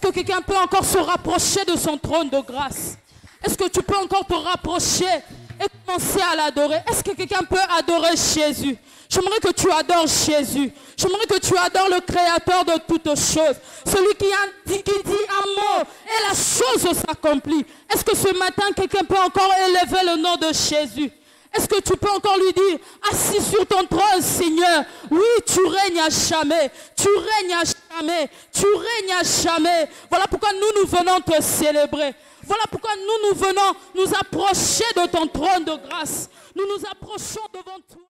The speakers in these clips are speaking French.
que quelqu'un peut encore se rapprocher de son trône de grâce? Est-ce que tu peux encore te rapprocher et commencer à l'adorer? Est-ce que quelqu'un peut adorer Jésus? J'aimerais que tu adores Jésus. J'aimerais que tu adores le Créateur de toutes choses. Celui qui dit un mot et la chose s'accomplit. Est-ce que ce matin, quelqu'un peut encore élever le nom de Jésus? Est-ce que tu peux encore lui dire, assis sur ton trône, Seigneur, oui, tu règnes à jamais, tu règnes à jamais, tu règnes à jamais. Voilà pourquoi nous venons te célébrer. Voilà pourquoi nous venons nous approcher de ton trône de grâce. Nous nous approchons devant toi.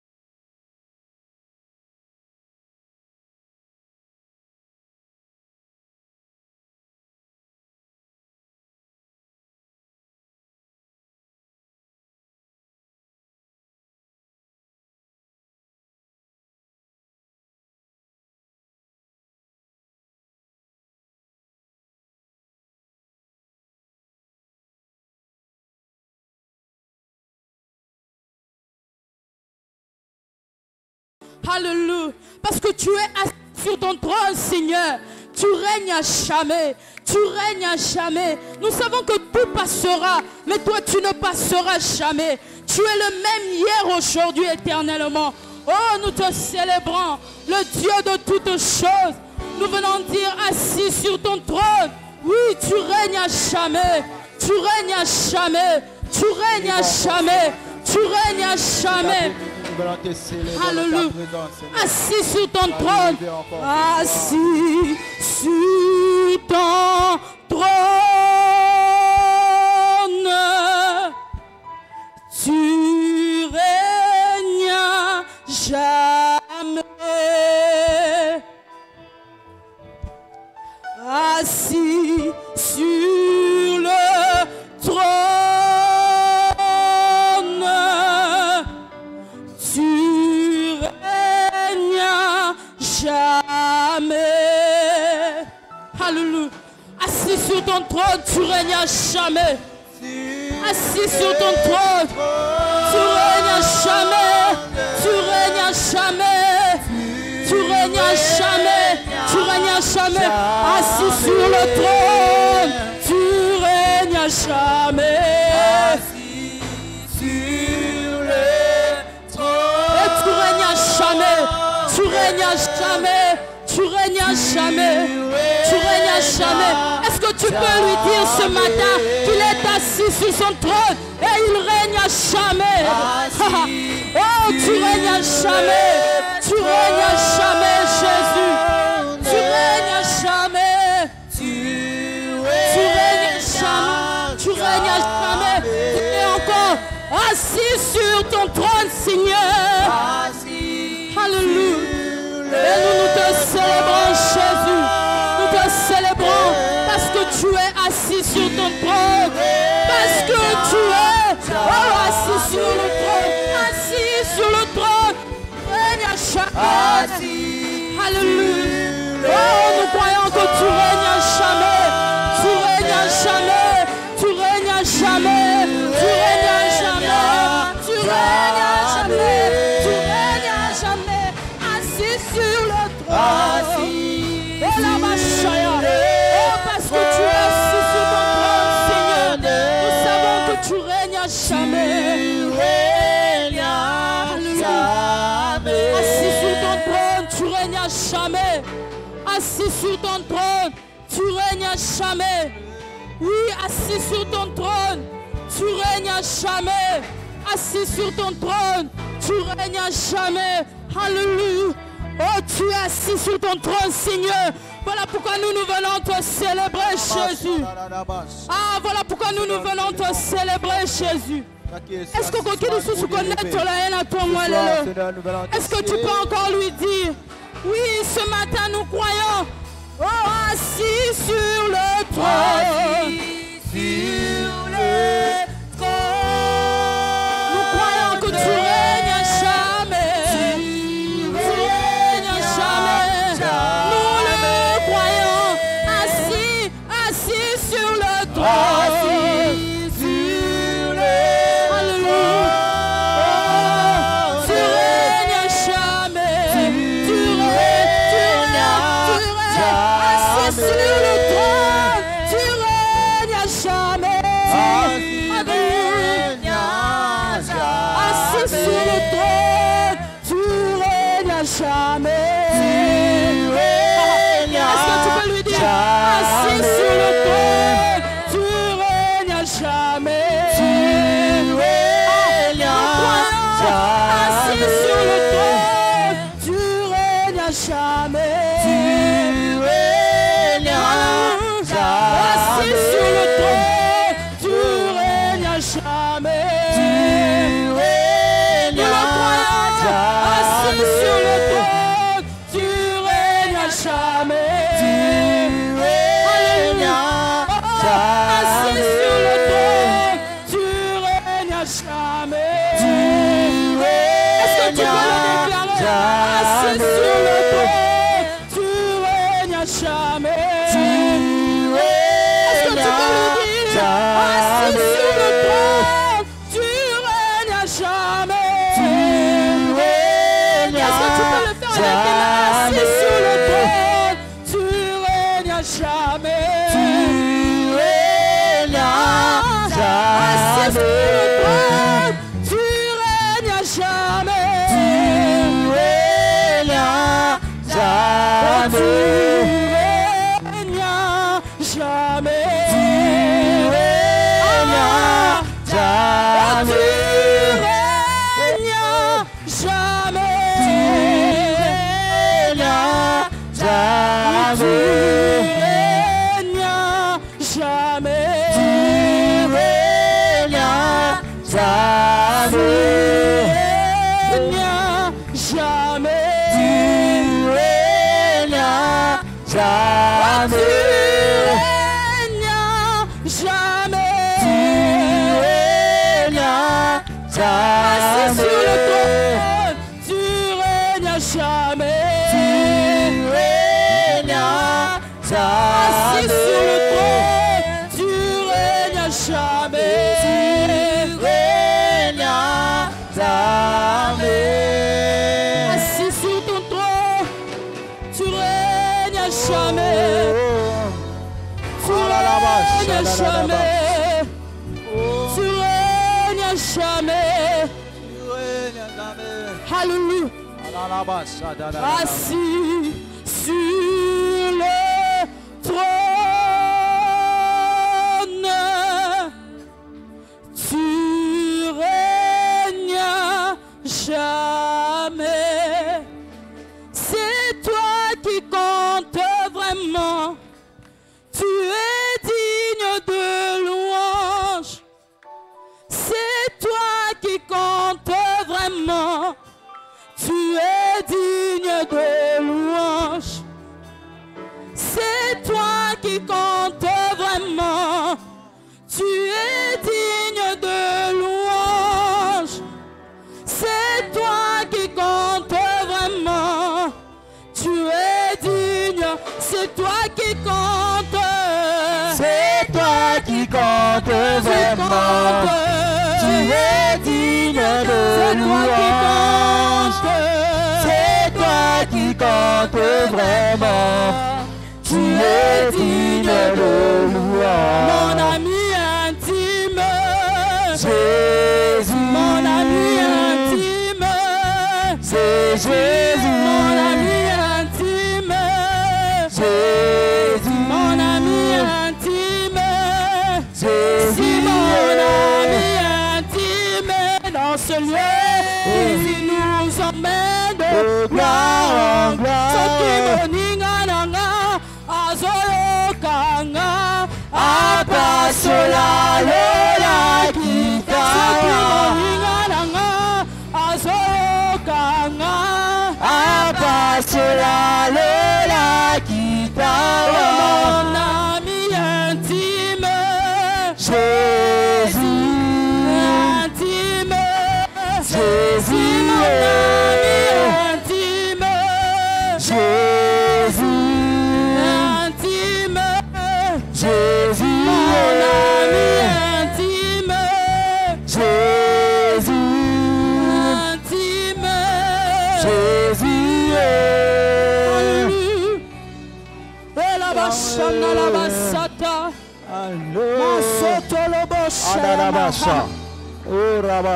Alléluia. Parce que tu es assis sur ton trône, Seigneur. Tu règnes à jamais. Tu règnes à jamais. Nous savons que tout passera, mais toi tu ne passeras jamais. Tu es le même hier, aujourd'hui, éternellement. Oh, nous te célébrons, le Dieu de toutes choses. Nous venons dire, assis sur ton trône. Oui, tu règnes à jamais. Tu règnes à jamais. Tu règnes à jamais. Tu règnes à jamais. Alléluia. Assis sur ton trône. Assis sur ton trône. Tu règnes à jamais. Assis sur le trône. Jamais. Alléluia. Assis sur ton trône, tu règnes à jamais. Assis sur ton trône, tu règnes à jamais. Tu règnes à jamais. Tu règnes à jamais. Tu règnes à jamais. Assis sur le trône, tu règnes à jamais. Assis sur le trône. Et tu règnes à jamais. Tu règnes à jamais, tu règnes à jamais, tu règnes à jamais. Est-ce que tu peux lui dire ce matin qu'il est assis sur son trône et il règne à jamais? Oh, tu règnes à jamais, tu règnes à jamais, Jésus. Tu règnes à jamais, tu règnes à jamais, tu règnes à jamais. Et encore assis sur ton trône, Seigneur. Alléluia. Et nous te célébrons, Jésus. Nous te célébrons parce que tu es assis sur ton trône. Parce que tu es assis sur le trône. Assis sur le trône. Règne à jamais. Alléluia. Oh, nous croyons que tu règnes à jamais. Tu règnes à jamais. Tu règnes à jamais. Tu règnes à jamais. Tu règnes à jamais. Tu règnes à jamais. Assis sur le trône. Et la machaya. Oh, parce que tu es assis sur ton trône, Seigneur. Nous savons que tu règnes à jamais. Assis sur ton trône, tu règnes à jamais. Assis sur ton trône, tu règnes à jamais. Oui, assis sur ton trône, tu règnes à jamais. Assis sur ton trône, tu règnes à jamais. Alléluia. Oh, tu es assis sur ton trône, Seigneur. Voilà pourquoi nous venons te célébrer, Jésus. Ah, voilà pourquoi nous venons te célébrer, Jésus. Est-ce que quelqu'un de nous connaît la haine à toi, moi, est-ce que tu peux encore lui dire, oui, ce matin nous croyons, oh, assis sur le trône. Sur le trône. Nous croyons que tu règnes à jamais. Tu règnes à jamais. Nous le croyons, assis sur le trône. Sur le jamais. Tu régnes Assis sur le jamais. trône, tu règnes jamais. Tu régnes jamais. Jamais. Tu régnes jamais. Assis sur le trône, tu règnes jamais. Assis sur le trône, tu règnes jamais. Assis sur ton trône, tu règnes jamais. Tu règnes jamais. Tu règnes jamais. Alléluia. Assis sur le trône, tu règnes jamais. C'est toi qui comptes vraiment. Tu es digne de louange. C'est toi qui comptes vraiment. Tu es digne de louange. C'est toi qui comptes vraiment. Tu es digne de louange. C'est toi qui comptes vraiment. Tu es digne. C'est toi qui comptes. C'est toi qui comptes vraiment. Tu es digne de louange. C'est toi qui comptes vraiment. Tu es digne de louange. Mon ami intime, Jésus. mon ami intime, C'est Jésus. mon ami intime, Jésus. mon ami intime, Jésus. si mon ami intime dans ce lieu, il nous emmène de gloire en gloire. Apasola lola kitara. Apasola lola kitara. Mon ami intime, Jésus. intime, Jésus. mon ami intime, Jésus. intime, Jésus. mon ami intime, Jésus. intime. Jésus. Alléluia. Et la bachana la basata. Masoto lo boshama.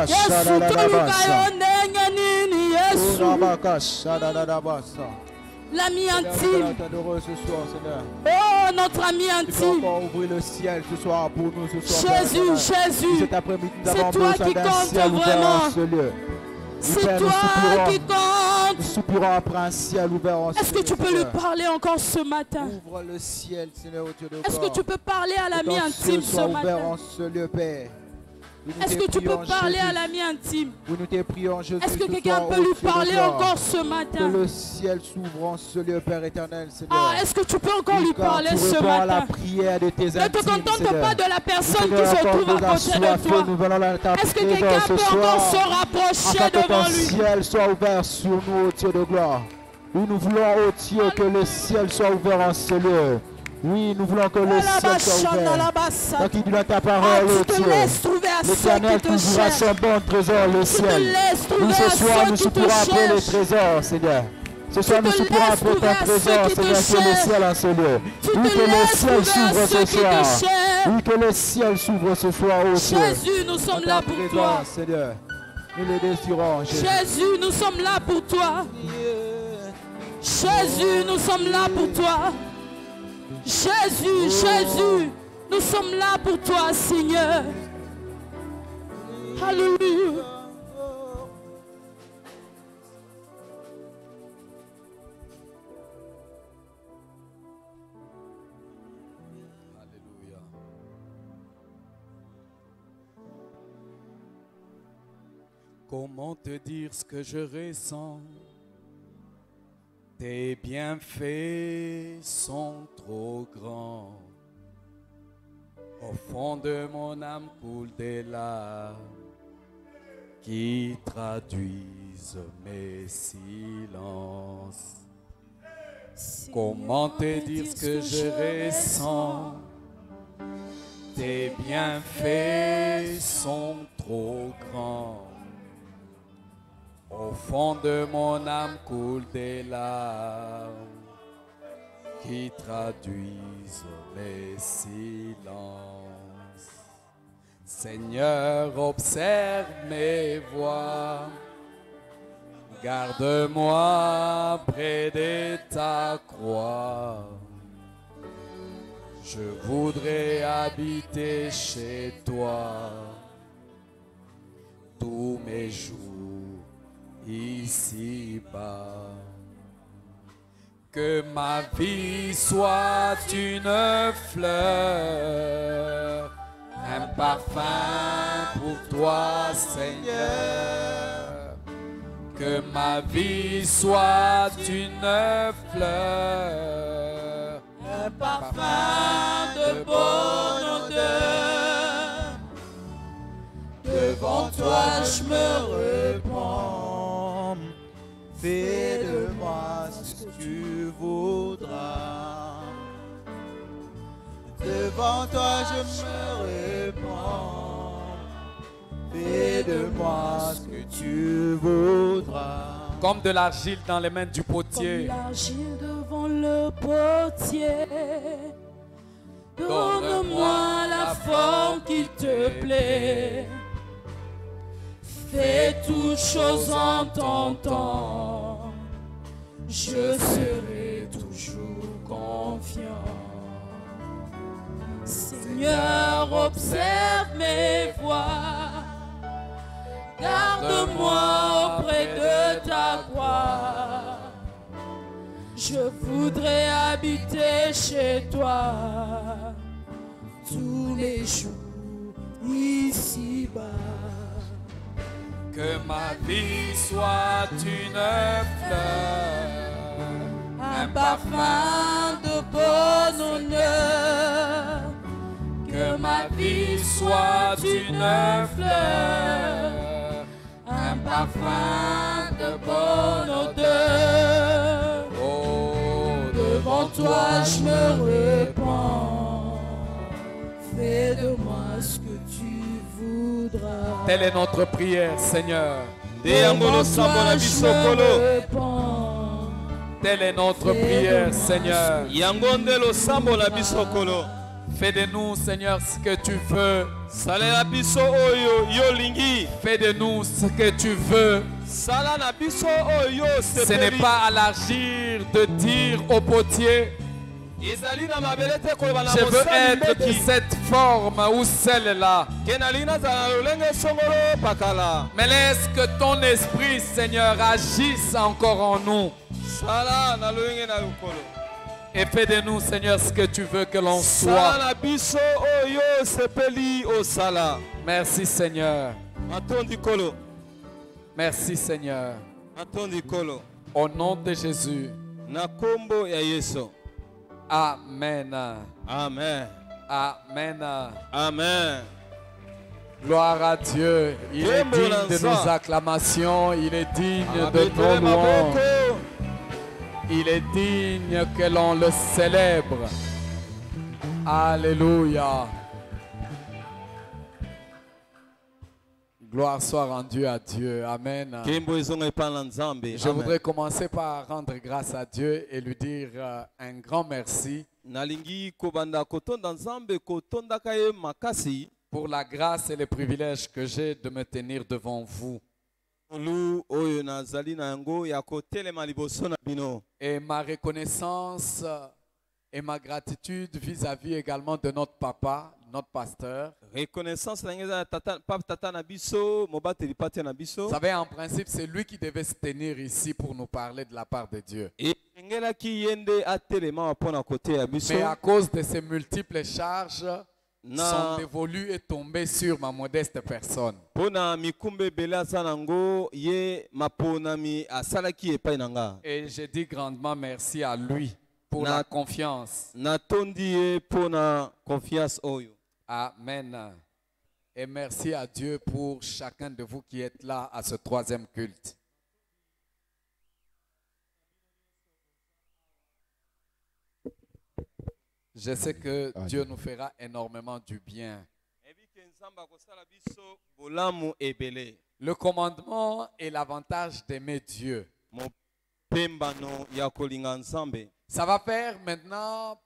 Yesu toluka yo ndenge nini Yesu. L'ami intime. Oh, notre ami intime. Ouvrir le ciel ce soir pour nous ce soir. Jésus, Jésus. Cet après-midi, nous C'est avons toi besoin qui d'un comptes ciel ouvert vraiment. en ce lieu. C'est Père, nous toi soupirons. qui compte. Nous soupirons après un ciel ouvert en ce Est-ce que lieu, tu peux lui Seigneur. parler encore ce matin? Ouvre le ciel, Seigneur, au Dieu de Est-ce que gloire. tu peux parler à l'ami Que ton intime ciel ce soit ouvert matin? en ce lieu, Père. Nous Est-ce te que tu peux prions, parler à Jésus. l'ami intime? Nous te prions, Jésus. Est-ce que ce quelqu'un soir, peut au lui Dieu de parler gloire. encore ce Que matin? le ciel s'ouvre en ce lieu, Père éternel, Seigneur. Ah, est-ce que tu peux encore lui Car parler tu ce réponds à la matin? prière de tes Ne te intimes, contente Seigneur. pas de la personne qui Seigneur, se trouve à accorde-nous la côté de soif toi. que nous venons dans ta Est-ce que présence quelqu'un ce peut encore se soir, rapprocher afin que devant ton lui? ciel soit ouvert sur nous, ô Dieu de gloire. Oui, nous voulons, ô Dieu, que le ciel soit ouvert en ce lieu. Oui, nous voulons que le ciel soit ouvert. Donc il dit dans ta parole, ô Tu te Dieu, laisses trouver à ceux l'Éternel qui te t'ouvrira cherchent. son bon trésor, le Tu te ciel. laisses trouver Oui, à ce soir, ceux nous qui te soupirons après les cherchent. trésors, Seigneur. Ce soir, nous supplions pour ta présence, Seigneur, que le ciel en ce lieu. Oui, que le ciel s'ouvre ce soir. Oui, que le ciel s'ouvre ce soir aussi. Jésus, nous sommes là pour toi. Seigneur, nous le désirons, Jésus. Jésus, nous sommes là pour toi. Jésus, nous sommes là pour toi. Jésus, Jésus, nous sommes là pour toi, Seigneur. Alléluia. Comment te dire ce que je ressens? Tes bienfaits sont trop grands. Au fond de mon âme coulent des larmes qui traduisent mes silences. Comment te dire ce que je ressens? Tes bienfaits sont trop grands. Au fond de mon âme coulent des larmes qui traduisent mes silences. Seigneur, observe mes voies. Garde-moi près de ta croix. Je voudrais habiter chez toi tous mes jours ici-bas. Que ma vie soit une fleur, un parfum pour toi, Seigneur. Que ma vie soit une fleur, un parfum de bonne odeur. Devant toi je me répands. Fais de moi ce que tu voudras. Devant toi je me répands. Fais de moi ce que tu voudras. Comme de l'argile dans les mains du potier. Comme l'argile devant le potier. Donne-moi la forme qu'il te plaît. Fais toutes choses en ton temps. Je serai toujours confiant. Seigneur, observe mes voies. Garde-moi auprès de ta croix. Je voudrais habiter chez toi tous les jours ici-bas. Que ma vie soit une fleur, un parfum de bon honneur. Que ma vie soit une fleur, un parfum de bonne odeur. oh, Devant toi je me répands. Fais de moi ce que tu voudras. Telle est notre prière, Seigneur. Devant toi je me répands. Telle est notre prière, Seigneur. Fais de nous, Seigneur, ce que tu veux. Fais de nous ce que tu veux. Ce n'est pas à l'argile de dire au potier: je veux être de cette forme ou celle-là. Mais laisse que ton esprit, Seigneur, agisse encore en nous. Et fais de nous, Seigneur, ce que tu veux que l'on soit. Merci, Seigneur. Merci, Seigneur. Au nom de Jésus. Amen. Amen. Amen. Amen. Gloire à Dieu. Il est digne de nos acclamations. Il est digne de nos louanges. Il est digne que l'on le célèbre. Alléluia. Gloire soit rendue à Dieu. Amen. Je voudrais commencer par rendre grâce à Dieu et lui dire un grand merci pour la grâce et le privilège que j'ai de me tenir devant vous. Et ma reconnaissance et ma gratitude vis-à-vis également de notre papa, notre pasteur. Vous savez, en principe, c'est lui qui devait se tenir ici pour nous parler de la part de Dieu. Mais à cause de ces multiples charges, sont dévolues et tombées sur ma modeste personne. Et je dis grandement merci à lui pour la confiance. Amen. Et merci à Dieu pour chacun de vous qui êtes là à ce troisième culte. Je sais que Dieu nous fera énormément du bien. Le commandement et l'avantage d'aimer Dieu. Ça va faire maintenant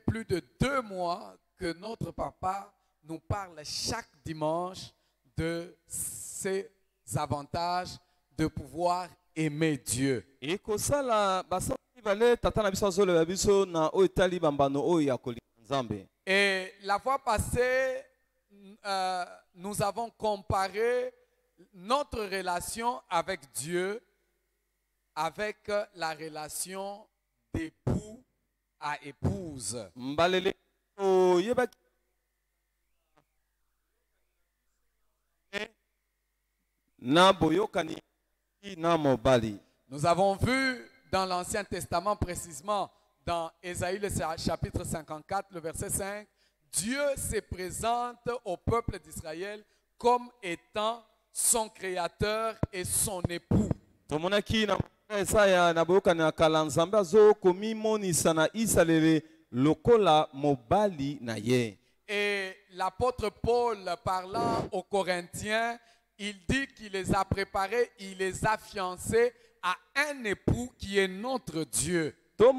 plus de 2 mois que notre papa nous parle chaque dimanche de ces avantages de pouvoir aimer Dieu. Et la fois passée, nous avons comparé notre relation avec Dieu avec la relation d'époux à épouse. Nous avons vu dans l'Ancien Testament, précisément dans Ésaïe le chapitre 54, le verset 5, Dieu se présente au peuple d'Israël comme étant son créateur et son époux. Et l'apôtre Paul, parlant aux Corinthiens, il dit qu'il les a préparés, il les a fiancés à un époux qui est notre Dieu. Donc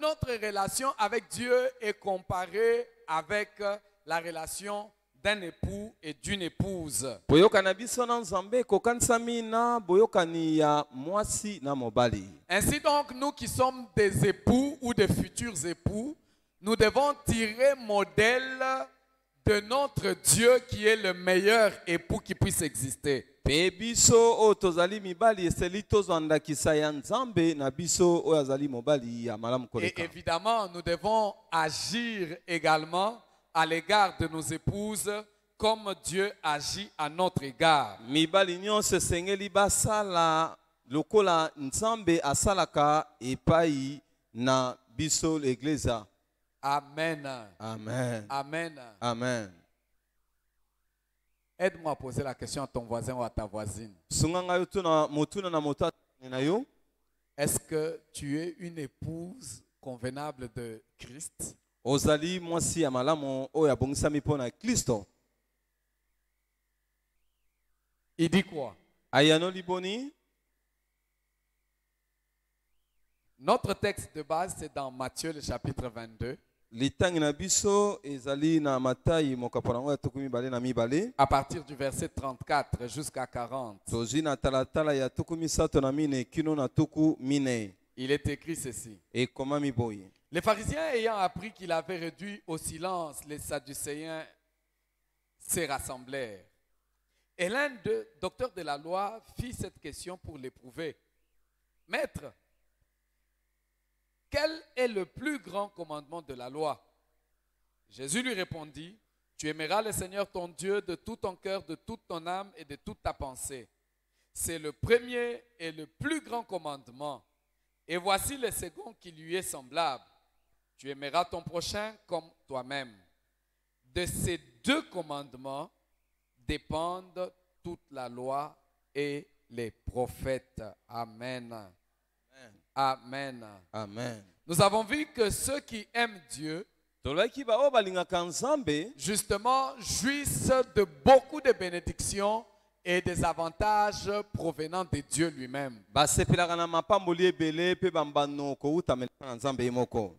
notre relation avec Dieu est comparée avec la relation d'un époux et d'une épouse. Ainsi donc, nous qui sommes des époux ou des futurs époux, nous devons tirer modèle de notre Dieu qui est le meilleur époux qui puisse exister. Et évidemment, nous devons agir également à l'égard de nos épouses comme Dieu agit à notre égard. Amen. Amen. Amen. Amen. Aide-moi à poser la question à ton voisin ou à ta voisine. Est-ce que tu es une épouse convenable de Christ? Il dit quoi? Notre texte de base, c'est dans Matthieu, le chapitre 22. À partir du verset 34 jusqu'à 40. Il est écrit ceci. Les pharisiens ayant appris qu'il avait réduit au silence les Sadducéens se rassemblèrent. Et l'un d'eux, docteur de la loi, fit cette question pour l'éprouver. Maître, quel est le plus grand commandement de la loi? Jésus lui répondit, tu aimeras le Seigneur ton Dieu de tout ton cœur, de toute ton âme et de toute ta pensée. C'est le premier et le plus grand commandement. Et voici le second qui lui est semblable. Tu aimeras ton prochain comme toi-même. De ces 2 commandements dépendent toute la loi et les prophètes. Amen. Amen. Amen. Nous avons vu que ceux qui aiment Dieu, justement, jouissent de beaucoup de bénédictions et des avantages provenant de Dieu lui-même.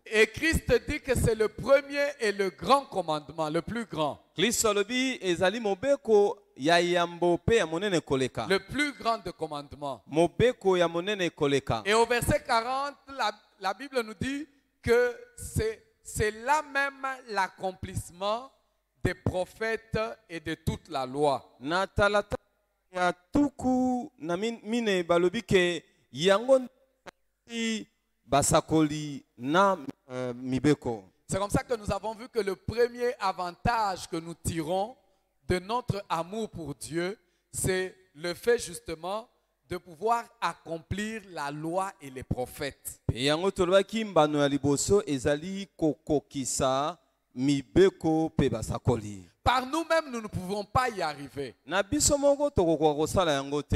Et Christ dit que c'est le premier et le grand commandement, le plus grand. Le plus grand de commandements. Et au verset 40, la Bible nous dit que c'est là même l'accomplissement des prophètes et de toute la loi. C'est comme ça que nous avons vu que le premier avantage que nous tirons de notre amour pour Dieu, c'est le fait justement de pouvoir accomplir la loi et les prophètes. Par nous-mêmes, nous ne pouvons pas y arriver.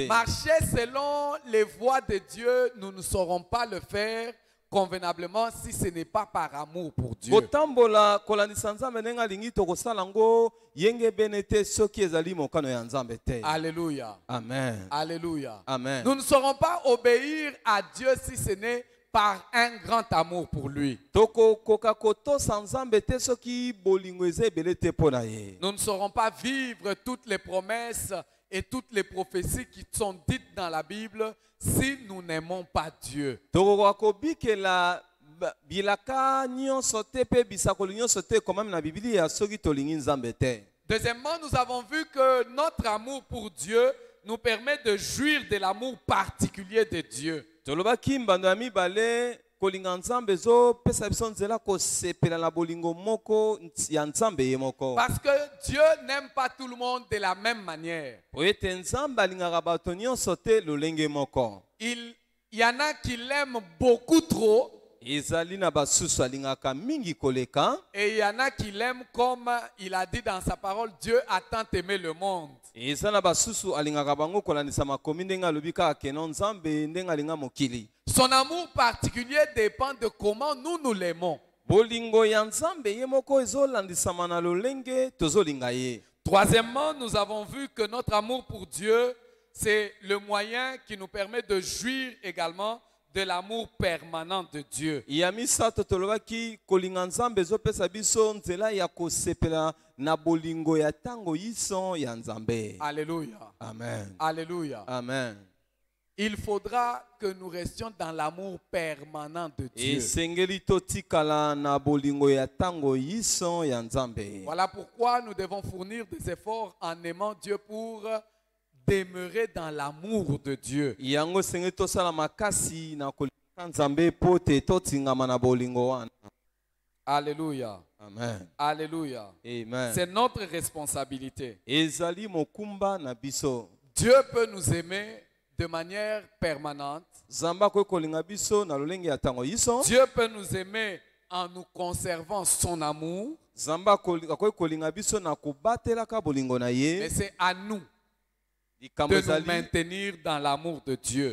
Marcher selon les voies de Dieu, nous ne saurons pas le faire convenablement si ce n'est pas par amour pour Dieu. Alléluia. Amen. Alléluia. Amen. Nous ne saurons pas obéir à Dieu si ce n'est par un grand amour pour lui. Nous ne saurons pas vivre toutes les promesses et toutes les prophéties qui sont dites dans la Bible si nous n'aimons pas Dieu. Deuxièmement, nous avons vu que notre amour pour Dieu nous permet de jouir de l'amour particulier de Dieu. Parce que Dieu n'aime pas tout le monde de la même manière. Il y en a qui l'aiment beaucoup trop. Et il y en a qui l'aiment comme il a dit dans sa parole, Dieu a tant aimé le monde. Son amour particulier dépend de comment nous l'aimons. Troisièmement, nous avons vu que notre amour pour Dieu, c'est le moyen qui nous permet de jouir également de l'amour permanent de Dieu. Alléluia. Amen. Alléluia. Amen. Il faudra que nous restions dans l'amour permanent de Dieu. Voilà pourquoi nous devons fournir des efforts en aimant Dieu pour demeurer dans l'amour de Dieu. Alléluia. Amen. Alléluia. Amen. C'est notre responsabilité. Dieu peut nous aimer de manière permanente. Dieu peut nous aimer en nous conservant son amour. Mais c'est à nous de nous maintenir dans l'amour de Dieu.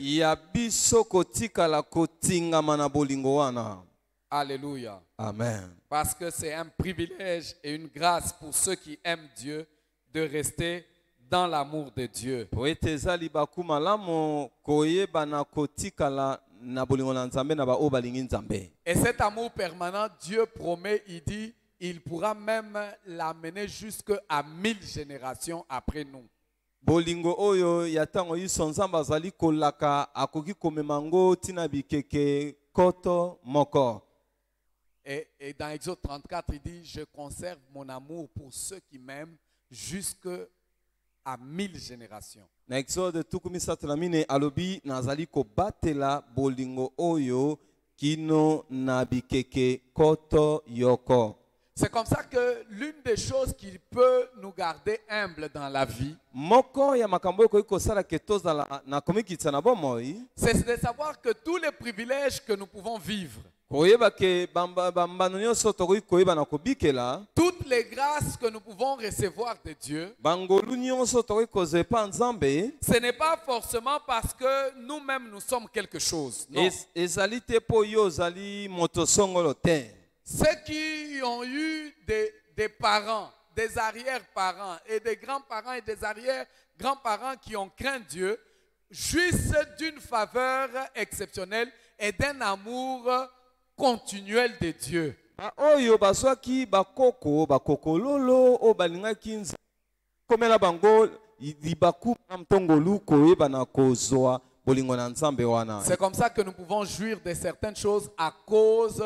Alléluia. Amen. Parce que c'est un privilège et une grâce pour ceux qui aiment Dieu de rester dans l'amour de Dieu. Et cet amour permanent, Dieu promet, il dit, il pourra même l'amener jusqu'à 1000 générations après nous. Bolingo oyo yatango yisonzamba zali kolaka akoki komemango tina bikeke koto moko. Et dans Exode 34, il dit, je conserve mon amour pour ceux qui m'aiment jusqu'à 1000 générations. Na Exode tukumi satulamine alobi nazali ko batela bolingo oyo kino na bikeke koto yoko. C'est comme ça que l'une des choses qui peut nous garder humbles dans la vie, c'est de savoir que tous les privilèges que nous pouvons vivre, toutes les grâces que nous pouvons recevoir de Dieu, ce n'est pas forcément parce que nous-mêmes nous sommes quelque chose. Non. Ceux qui ont eu des parents, des arrière-parents et des grands-parents et des arrière-grands-parents qui ont craint Dieu, jouissent d'une faveur exceptionnelle et d'un amour continuel de Dieu. C'est comme ça que nous pouvons jouir de certaines choses à cause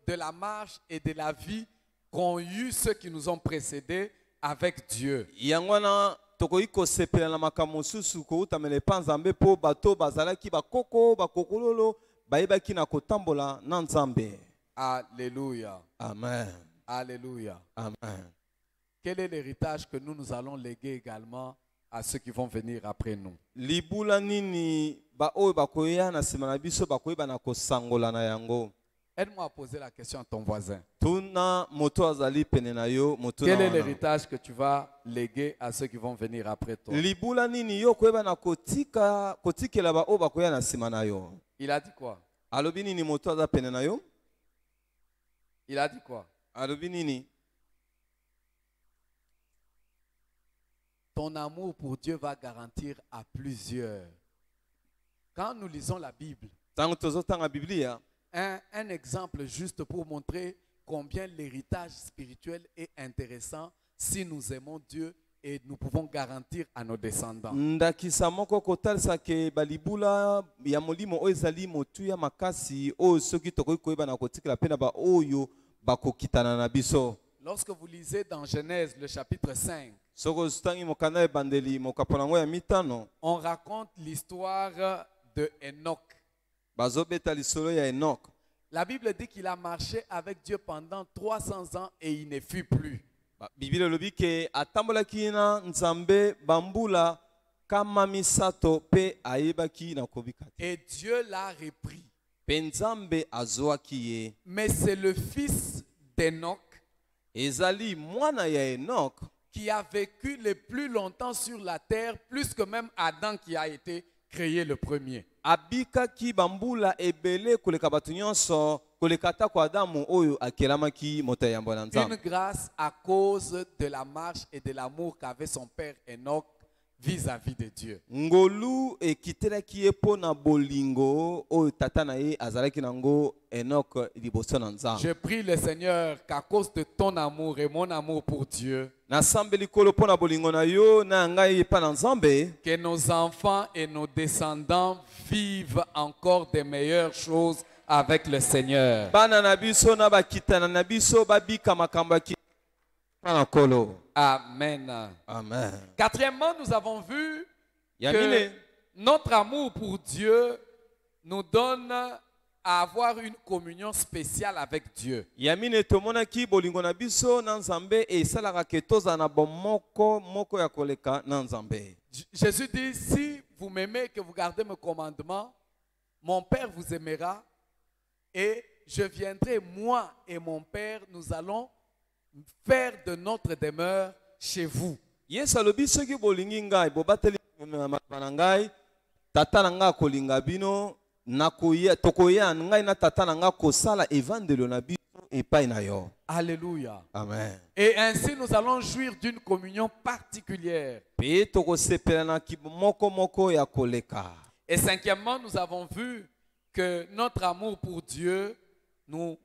de la marche et de la vie qu'ont eu ceux qui nous ont précédés avec Dieu. Alléluia. Amen. Alléluia. Amen. Quel est l'héritage que nous allons léguer également à ceux qui vont venir après nous? Aide-moi à poser la question à ton voisin. Quel est l'héritage que tu vas léguer à ceux qui vont venir après toi? Il a dit quoi? Il a dit quoi? Ton amour pour Dieu va garantir à plusieurs. Quand nous lisons la Bible, un exemple juste pour montrer combien l'héritage spirituel est intéressant si nous aimons Dieu et nous pouvons garantir à nos descendants. Lorsque vous lisez dans Genèse le chapitre 5, on raconte l'histoire de Enoch. La Bible dit qu'il a marché avec Dieu pendant 300 ans et il ne fut plus. Et Dieu l'a repris. Mais c'est le fils d'Enoch qui a vécu le plus longtemps sur la terre, plus que même Adam qui a été créé le premier. Une grâce à cause de la marche et de l'amour qu'avait son père Enoch vis-à-vis de Dieu. Je prie le Seigneur qu'à cause de ton amour et mon amour pour Dieu, que nos enfants et nos descendants vivent encore des meilleures choses avec le Seigneur. Amen. Amen. Quatrièmement, nous avons vu que notre amour pour Dieu nous donne à avoir une communion spéciale avec Dieu. Jésus dit, si vous m'aimez, que vous gardez mes commandements, mon Père vous aimera et je viendrai, moi et mon Père, nous allons faire de notre demeure chez vous. Alléluia. Amen. Et ainsi nous allons jouir d'une communion particulière. Et cinquièmement, nous avons vu que notre amour pour Dieu nous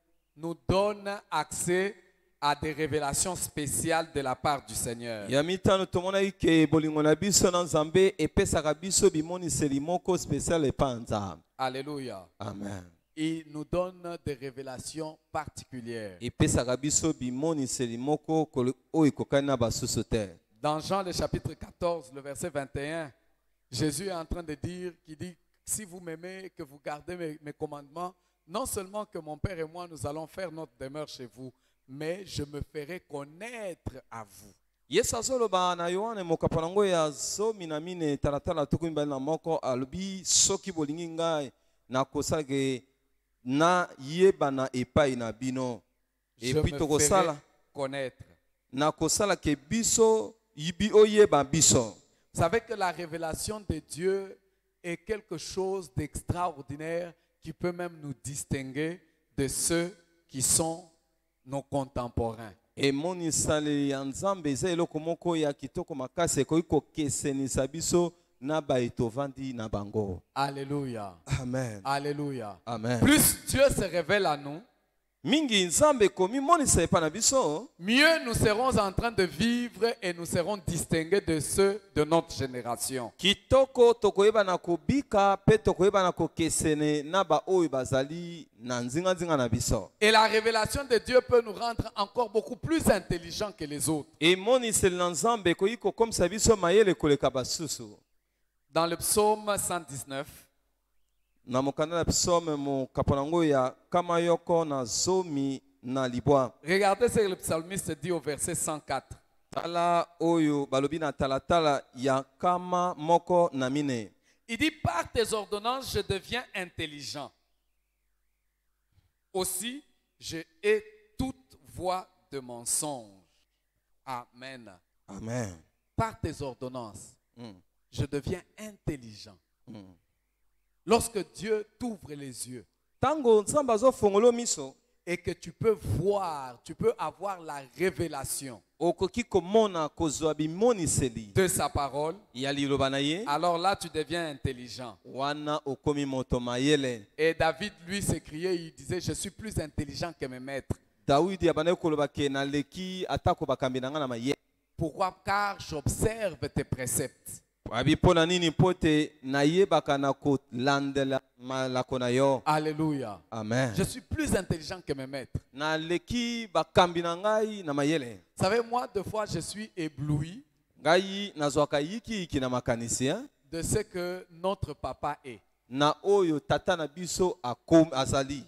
donne accès à des révélations spéciales de la part du Seigneur. Alléluia. Amen. Il nous donne des révélations particulières. Dans Jean le chapitre 14, le verset 21, Jésus est en train de dire, qui dit, si vous m'aimez, que vous gardez mes commandements, non seulement que mon Père et moi, nous allons faire notre demeure chez vous, mais je me ferai connaître à vous. na yebana epai na bino. Je Et puis me tokosala ferai connaître. na kosala ke biso yibi oyeba biso. Vous savez que la révélation de Dieu est quelque chose d'extraordinaire qui peut même nous distinguer de ceux qui sont nos contemporains. Emonisale ya Nzambe eza eloko moko ya kitoko makasi ekoki kokesenisa biso na baetovandi na bango. Alléluia. Amen. Alléluia. Amen. Plus Dieu se révèle à nous, Mingi Nzambe komi monisa epa na biso, mieux nous serons en train de vivre et nous serons distingués de ceux de notre génération. kitoko tokoyeba na kobika pe tokoyeba na kokesene na ba oyo bazali na nzinga na biso. Et la révélation de Dieu peut nous rendre encore beaucoup plus intelligents que les autres. Emonisele na Nzambe ekoki kokomisa biso mayele koleka basusu. Dans le psaume 119, Na mokanda na psaume mo kaponango ya kama yoko na zomi na libwa. regardez ce que le psalmiste dit au verset 104. Tala oyo balobi na talatala ya kama moko na mine. Il dit, par tes ordonnances, je deviens intelligent. Aussi, je hais toute voix de mensonge. Amen. Amen. Par tes ordonnances, je deviens intelligent. Mm. Lorsque Dieu t'ouvre les yeux Tango Nzambe azofongolo miso et que tu peux voir, tu peux avoir la révélation okoki komona kozwa bimoniseli de sa parole, ya liloba na ye, alors là tu deviens intelligent. wana okomi moto mayele. Et David, lui, s'écriait, il disait, je suis plus intelligent que mes maîtres. Dawidi abandaki koloba ke naleki atako bakambi na nga na mayele. Pourquoi? Car j'observe tes préceptes. Abi pona nini pote nayebaka na kolandela malako na yo. Alléluia. Amen. Je suis plus intelligent que mes maîtres. Naleki bakambi na ngai na mayele. Vous savez, moi, deux fois, je suis ébloui Ngai nazwaka yiki na makanisi de ce que notre papa est. na oyo tata na biso azali.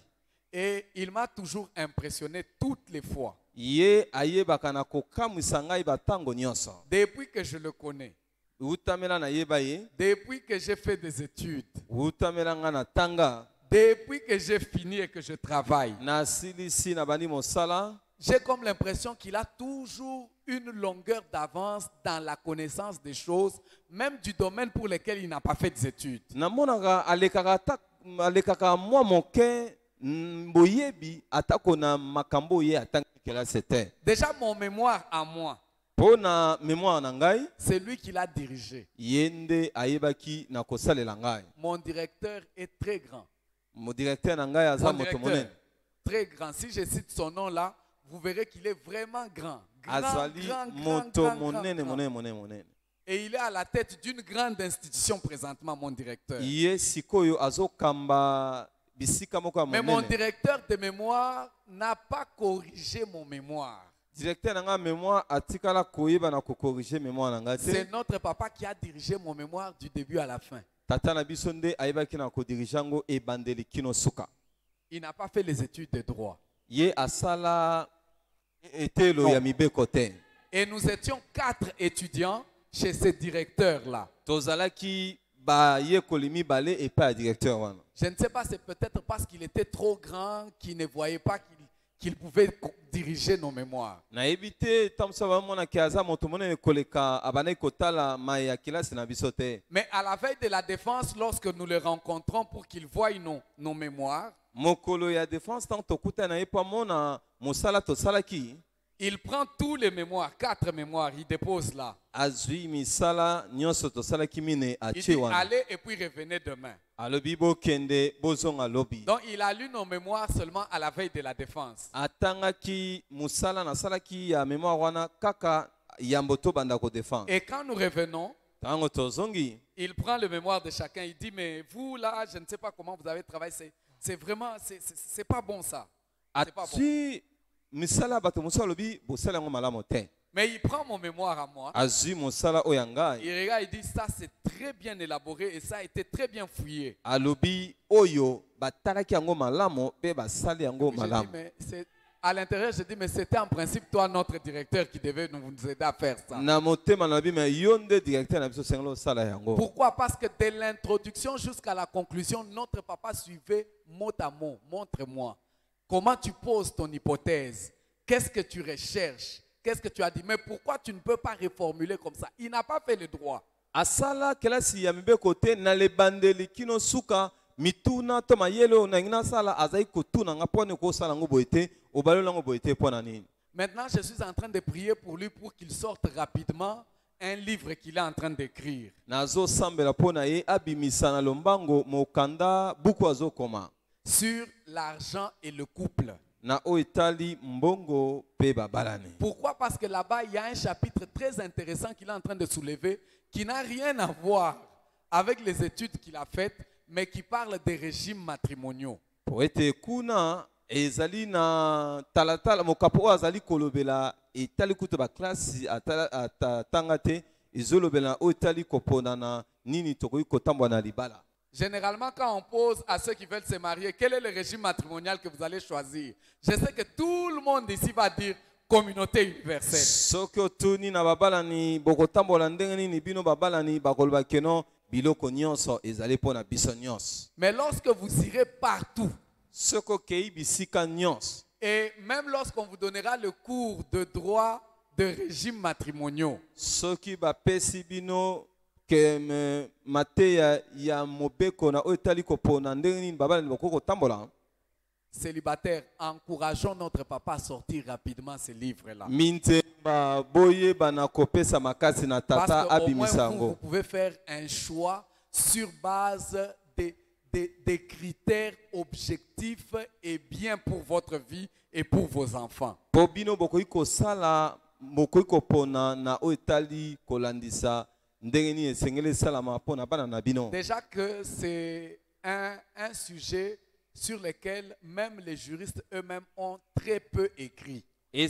Et il m'a toujours impressionné toutes les fois. Ye ayebaka na kokamwisa ngai batango nyonso. Depuis que je le connais, Utamela na yeba ye, depuis que j'ai fait des études, utamela nga na tanga, depuis que j'ai fini et que je travaille, na silisi na bani mosala, j'ai comme l'impression qu'il a toujours une longueur d'avance dans la connaissance des choses, même du domaine pour lequel il n'a pas fait des études. na monaka alekaka mwa moke boyebi atako na makambo ye atanga kela c'était. Déjà, mon mémoire à moi, Pona mémoire na ngai, c'est lui qui l'a dirigé. yende ayebaki na kosalela ngai. Mon directeur est très grand. Mo directeur na ngai aza Mon moto directeur, monene. très grand. Si je cite son nom là, vous verrez qu'il est vraiment grand. Grand, Azali grand, moto grand, monene grand. monene. Et il est à la tête d'une grande institution présentement, mon directeur. Ye sikoyo azokamba bisika moko ya Mais mon monene. directeur de mémoire n'a pas corrigé mon mémoire. Directeur na nga mémoire atikala koyeba na kokorriger mémoire na nga te. C'est notre papa qui a dirigé mon mémoire du début à la fin. Tata na biso nde ayebaki na kodirige yango ebandeli kino suka. Il n'a pas fait les études de droit. Ye asala etelo ya mibeko te. Et nous étions 4 étudiants chez ce directeur-là. Tozalaki ba yekoli mibale epa ya directeur wana. Je ne sais pas, c'est peut-être parce qu'il était trop grand qu'il ne voyait pas qu'il pouvait diriger nos mémoires. Nayebi te tamusa bamona ki aza moto monene koleka abandaki kotala mai ya kilasi na biso te. Mais à la veille de la défense, lorsque nous le rencontrons pour qu'il voie nos mémoires, Mokolo ya défense tant tokuta na ye po amona mosala tosalaki. il prend tous les mémoires, 4 mémoires, il dépose là. Azwi misala nyonso tosalaki mine Il atie dit wana. allez et puis revenez demain. Alobi bokende bozonga lobi. Donc il a lu nos mémoires seulement à la veille de la défense. Atangaki musala nasalaki ya mémoire wana kaka yambo to banda ko défendre. Et quand nous revenons, Tango tozongi il prend le mémoire de chacun. Il dit mais vous là, je ne sais pas comment vous avez travaillé. C'est vraiment, c'est pas bon ça. C'est pas bon. atui misala bato musala lobi bosala ngo malamu te. Mais il prend mon mémoire à moi. Azwi musala oyanga. Il regarde, il dit ça c'est très bien élaboré et ça a été très bien fouillé. Alobi oyo batalaki yango malamu pe basali yango Je dis malamu. mais à l'intérieur, je dis, mais c'était en principe toi, notre directeur, qui devait nous aider à faire ça. Pourquoi? Parce que de l'introduction jusqu'à la conclusion, notre papa suivait mot à mot. Montre-moi. Comment tu poses ton hypothèse? Qu'est-ce que tu recherches? Qu'est-ce que tu as dit? Mais pourquoi tu ne peux pas reformuler comme ça? Il n'a pas fait le droit. Asala kelasi ya mibe kote na le bandeli kino suka mituna to mayelo na ngina sala azai kotuna ngapone ko sala ngoboite obalola ngoboite pona nini. Maintenant, je suis en train de prier pour lui pour qu'il sorte rapidement un livre qu'il est en train d'écrire. Nazo sambela pona ye abimisa na lombango mokanda buku azokoma sur l'argent et le couple. Na oitali mbongo pe babalane. Pourquoi? Parce que là-bas, il y a un chapitre très intéressant qu'il est en train de soulever qui n'a rien à voir avec les études qu'il a faites, mais qui parle des régimes matrimoniaux. Pour être kuna ezali na talatala mokapo azali kolobela etali kutuba classe atangate izolobela oitali kopona na nini tokoyi kotambwa na libala. Généralement, quand on pose à ceux qui veulent se marier, quel est le régime matrimonial que vous allez choisir? Je sais que tout le monde ici va dire communauté universelle. Mais lorsque vous irez partout, et même lorsqu'on vous donnera le cours de droit de régime matrimoniaux, célibataires, encourageons notre papa à sortir rapidement ces livres-là. Parce qu'au moins vous pouvez faire un choix sur base des critères objectifs et bien pour votre vie et pour vos enfants. Déjà que c'est un sujet sur lequel même les juristes eux-mêmes ont très peu écrit. Et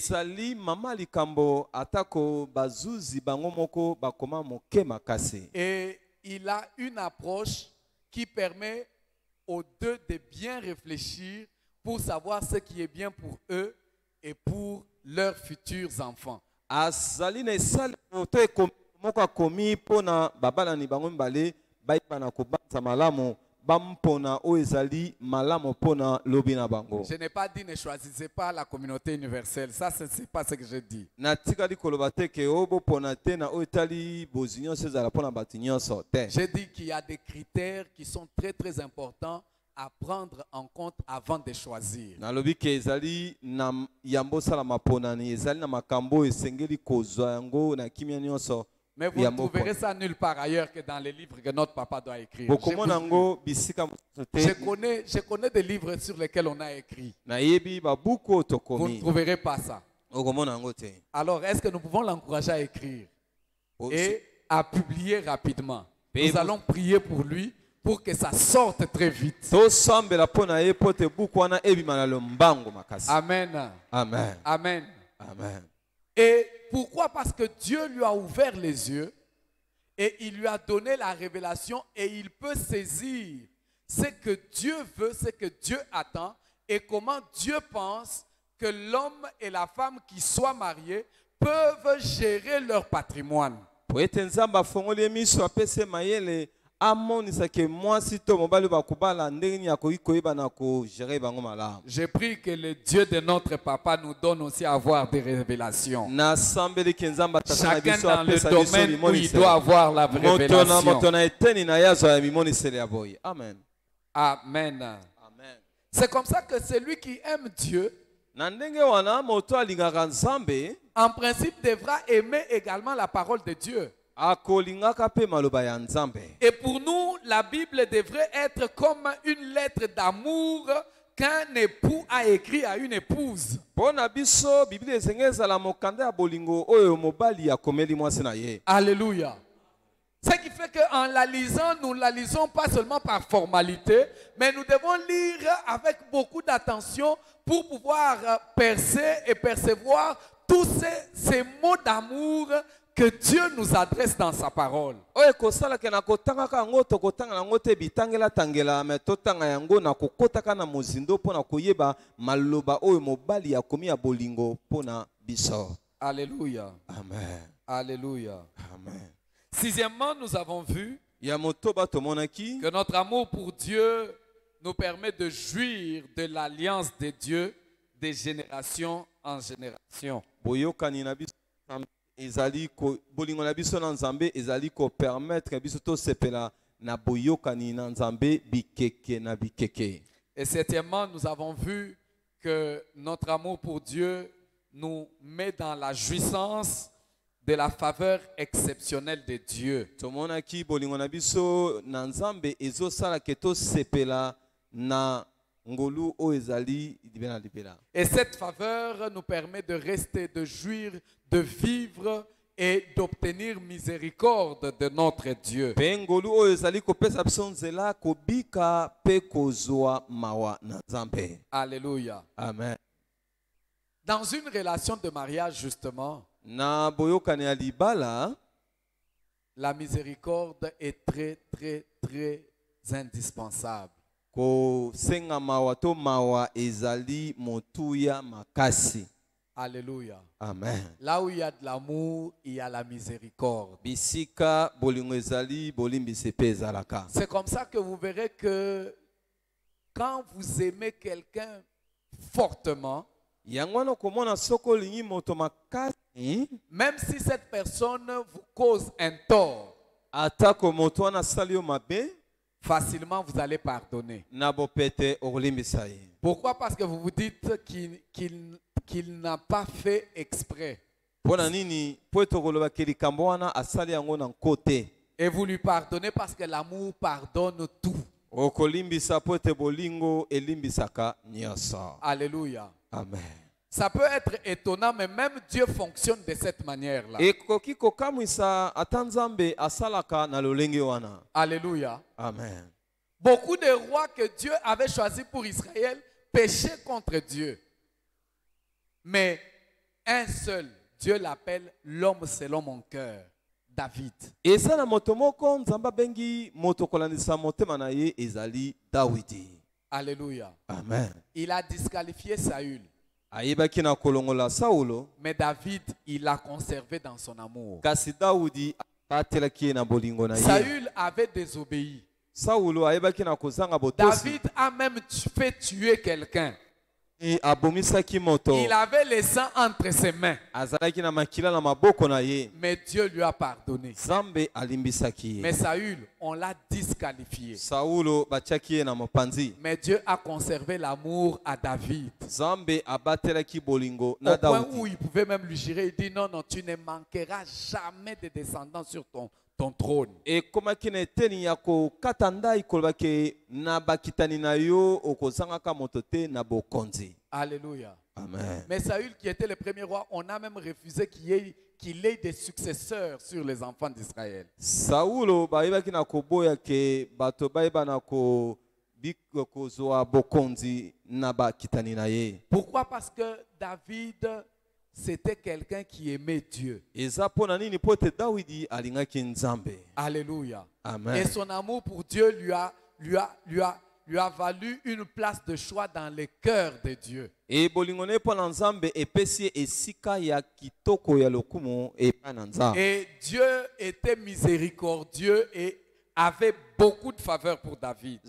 il a une approche qui permet aux deux de bien réfléchir pour savoir ce qui est bien pour eux et pour leurs futurs enfants. Je n'ai pas dit ne choisissez pas la communauté universelle. Ça, ce n'est pas ce que je dis. J'ai dit qu'il y a des critères qui sont très très importants à prendre en compte avant de choisir. Mais vous ne trouverez ça nulle part ailleurs que dans les livres que notre papa doit écrire. Je connais des livres sur lesquels on a écrit. Vous ne trouverez pas ça. Alors, est-ce que nous pouvons l'encourager à écrire et à publier rapidement? Nous allons prier pour lui pour que ça sorte très vite. Amen. Amen. Amen. Amen. Et pourquoi? Parce que Dieu lui a ouvert les yeux et il lui a donné la révélation et il peut saisir ce que Dieu veut, ce que Dieu attend et comment Dieu pense que l'homme et la femme qui soient mariés peuvent gérer leur patrimoine. Je prie que le Dieu de notre papa nous donne aussi à avoir des révélations. Chacun dans le domaine où il doit avoir la révélation. Amen. Amen. C'est comme ça que celui qui aime Dieu, en principe, devra aimer également la parole de Dieu. Et pour nous, la Bible devrait être comme une lettre d'amour qu'un époux a écrit à une épouse. Alléluia. Ce qui fait qu'en la lisant, nous ne la lisons pas seulement par formalité, mais nous devons lire avec beaucoup d'attention pour pouvoir percer et percevoir tous ces mots d'amour que Dieu nous adresse dans sa parole. Oye kosala ke na kotanga ka ngoto kotanga na ngote bitangela tangela me totanga yango na kokota kana mozindo pona koyeba maloba oyo mobali ya komi ya bolingo pona biso. Alléluia. Amen. Alléluia. Amen. Sixièmement, nous avons vu que notre amour pour Dieu nous permet de jouir de l'alliance de Dieu de génération en génération. Boyokani na biso ezali ko bolingo na biso na Nzambe ezali ko permettre biso to sepela na boyokani na Nzambe bikeke na bikeke. Et septièmement, nous avons vu que notre amour pour Dieu nous met dans la jouissance de la faveur exceptionnelle de Dieu. Tomonaki bolingo na biso na Nzambe ezosala ke to sepela na ngolu o ezali dibena libela. Et cette faveur nous permet de rester, de jouir, de vivre et d'obtenir miséricorde de notre Dieu. Pe ngolu o ezali ko pesa biso nzela ko bika pe kozwa mawa na Nzambe. Alléluia. Amen. Dans une relation de mariage justement, na boyokani ya libala, la miséricorde est très très très indispensable. Ko senga mawa to mawa ezali motuya makasi. Alléluia. Amen. Là où il y a de l'amour, il y a la miséricorde. Bisika bolingo ezali bolimbisi pe ezalaka. C'est comme ça que vous verrez que quand vous aimez quelqu'un fortement, yangwana komona soko lingi moto makasi, même si cette personne vous cause un tort, atako moto wana salio mabe, facilement vous allez pardonner. Nabo pete olimbisa ye. Pourquoi? Parce que vous vous dites qu'il n'a pas fait exprès. Pona nini poto koloba kelikambo wana asali yango na kote. Et vous lui pardonnez parce que l'amour pardonne tout. Okolimbisa pote bolingo elimbisaka nyasa. Alléluia. Amen. Ça peut être étonnant, mais même Dieu fonctionne de cette manière-là. Alléluia. Amen. Beaucoup de rois que Dieu avait choisis pour Israël péchaient contre Dieu. Mais un seul, Dieu l'appelle l'homme selon mon cœur, David. Alléluia. Amen. Il a disqualifié Saül. Mais David, il l'a conservé dans son amour. Saül avait désobéi. David a même fait tuer quelqu'un. Il avait le sang entre ses mains. Mais Dieu lui a pardonné. Mais Saül, on l'a disqualifié. Mais Dieu a conservé l'amour à David. Au point où il pouvait même lui jurer, il dit non, non, tu ne manqueras jamais de descendants sur ton trône. Et comme kineteni yako katanda ikolbake na bakitani na yo okozanga motote na bokonzi. Alléluia. Amen. Mais Saül qui était le premier roi, on a même refusé qu'il ait des successeurs sur les enfants d'Israël. Saulo baibaki na koboya ke bato baiba na ko biko zoa bokonzi na bakitani na ye. Pourquoi? Parce que David, c'était quelqu'un qui aimait Dieu. Alléluia. Amen. Et son amour pour Dieu lui a valu une place de choix dans le cœur de Dieu. Et Dieu était miséricordieux et avait beaucoup de faveur pour David.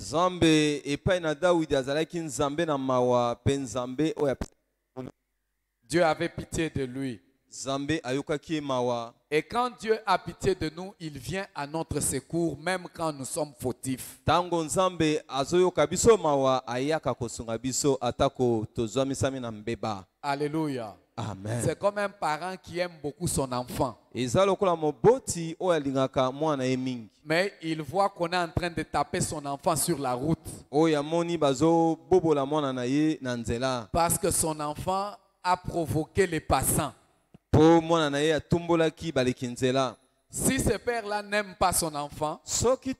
Dieu avait pitié de lui. Et quand Dieu a pitié de nous, il vient à notre secours même quand nous sommes fautifs. Alléluia. Amen. C'est comme un parent qui aime beaucoup son enfant. Mais il voit qu'on est en train de taper son enfant sur la route. Parce que son enfant a provoqué les passants. Si ce père-là n'aime pas son enfant, il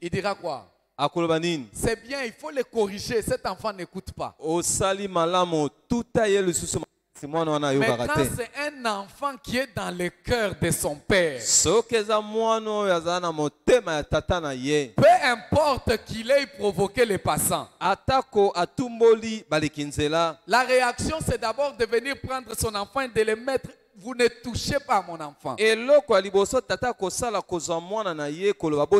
dira quoi? C'est bien, il faut le corriger. Cet enfant n'écoute pas. Maintenant, c'est un enfant qui est dans le cœur de son père. Peu importe qu'il ait provoqué les passants. La réaction, c'est d'abord de venir prendre son enfant et de le mettre. Vous ne touchez pas mon enfant.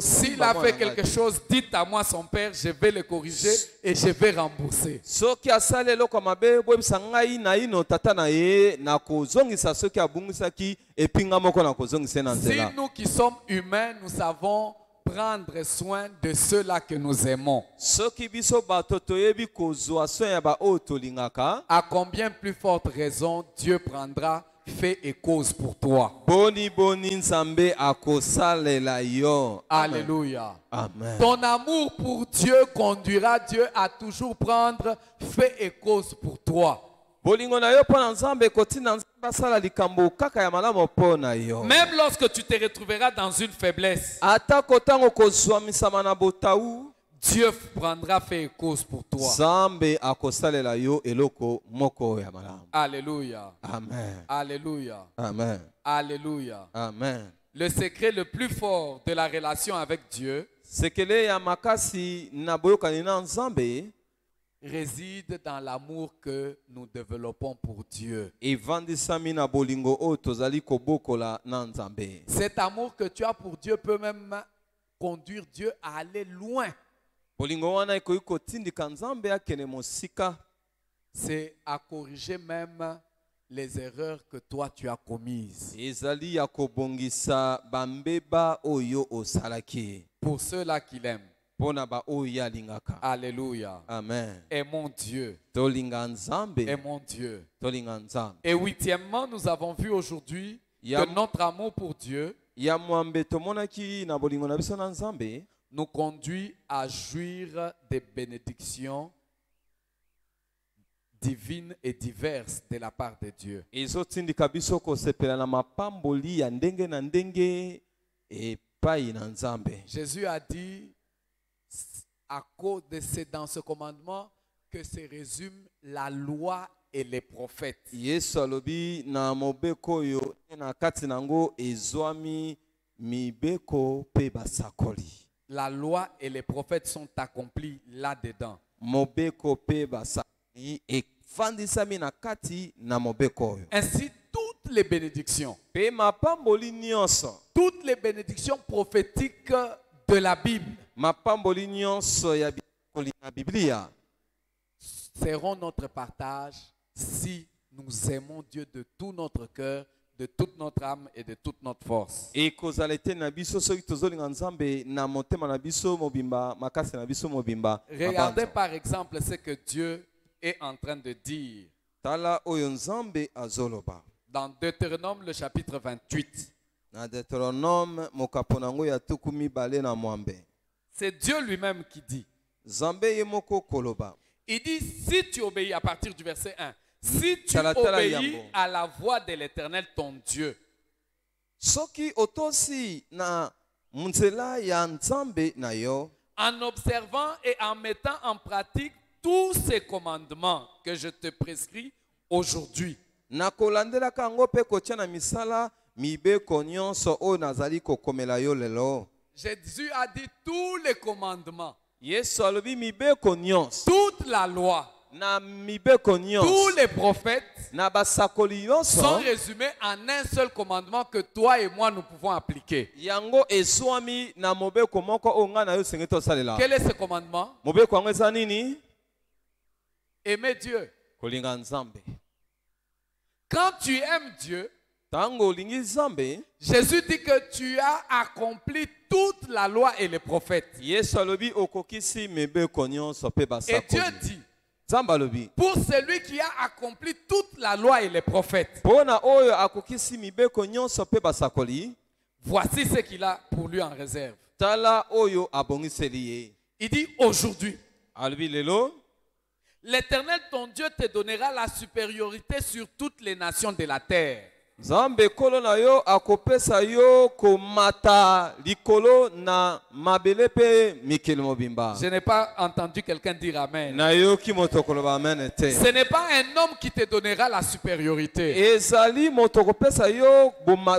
S'il a fait quelque chose, dites à moi son père, je vais le corriger et je vais rembourser. Si nous qui sommes humains, nous savons prendre soin de ceux-là que nous aimons, à combien plus forte raison Dieu prendra fait et cause pour toi. Alléluia. Amen. Ton amour pour Dieu conduira Dieu à toujours prendre fait et cause pour toi. Même lorsque tu te retrouveras dans une faiblesse, Dieu prendra fait et cause pour toi. Alléluia. Amen. Alléluia. Amen. Alléluia. Amen. Le secret le plus fort de la relation avec Dieu réside dans l'amour que nous développons pour Dieu. Cet amour que tu as pour Dieu peut même conduire Dieu à aller loin. C'est à corriger même les erreurs que toi tu as commises. Pour ceux-là qui l'aiment. Alléluia. Amen. Aimons Dieu. Aimons Dieu. Et huitièmement, nous avons vu aujourd'hui que notre amour pour Dieu nous conduit à jouir des bénédictions divines et diverses de la part de Dieu. Jésus a dit, à cause de dans ce commandement, que se résume la loi et les prophètes. La loi et les prophètes sont accomplis là-dedans. Ainsi, toutes les bénédictions prophétiques de la Bible seront notre partage si nous aimons Dieu de tout notre cœur, de toute notre âme et de toute notre force. Regardez par exemple ce que Dieu est en train de dire dans Deutéronome le chapitre 28. C'est Dieu lui-même qui dit. Il dit, si tu obéis, à partir du verset 1, si tu obéis à la voix de l'Éternel ton Dieu, en observant et en mettant en pratique tous ces commandements que je te prescris aujourd'hui, Jésus a dit tous les commandements, toute la loi, tous les prophètes sont résumés en un seul commandement que toi et moi nous pouvons appliquer. Quel est ce commandement? Aimer Dieu. Quand tu aimes Dieu, Jésus dit que tu as accompli toute la loi et les prophètes. Et Dieu dit, pour celui qui a accompli toute la loi et les prophètes, voici ce qu'il a pour lui en réserve. Il dit aujourd'hui, l'Éternel ton Dieu te donnera la supériorité sur toutes les nations de la terre. Nzambe kolo na yo akopesa yo komata likolo na mabele pe mikili mobimba. Je n'ai pas entendu quelqu'un dire amen. Na yo ki motokolo ba amen te. Ce n'est pas un homme qui te donnera la supériorité. Ezali motokopesa yo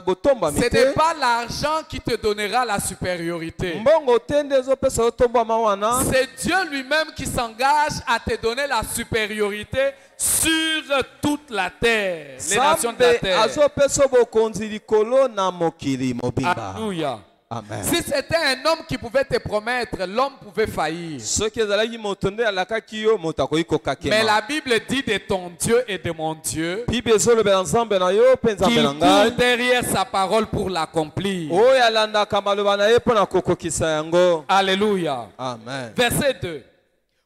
botomba mite. Ce n'est pas l'argent qui te donnera la supériorité. Mbongo tende zo pesa yo tomba mawana. C'est Dieu lui-même qui s'engage à te donner la supériorité sur toute la terre, les nations de la terre. Alléluia. Amen. Si c'était un homme qui pouvait te promettre, l'homme pouvait faillir. Mais la Bible dit de ton Dieu et de mon Dieu qui court derrière sa parole pour l'accomplir. Alléluia. Amen. Verset 2.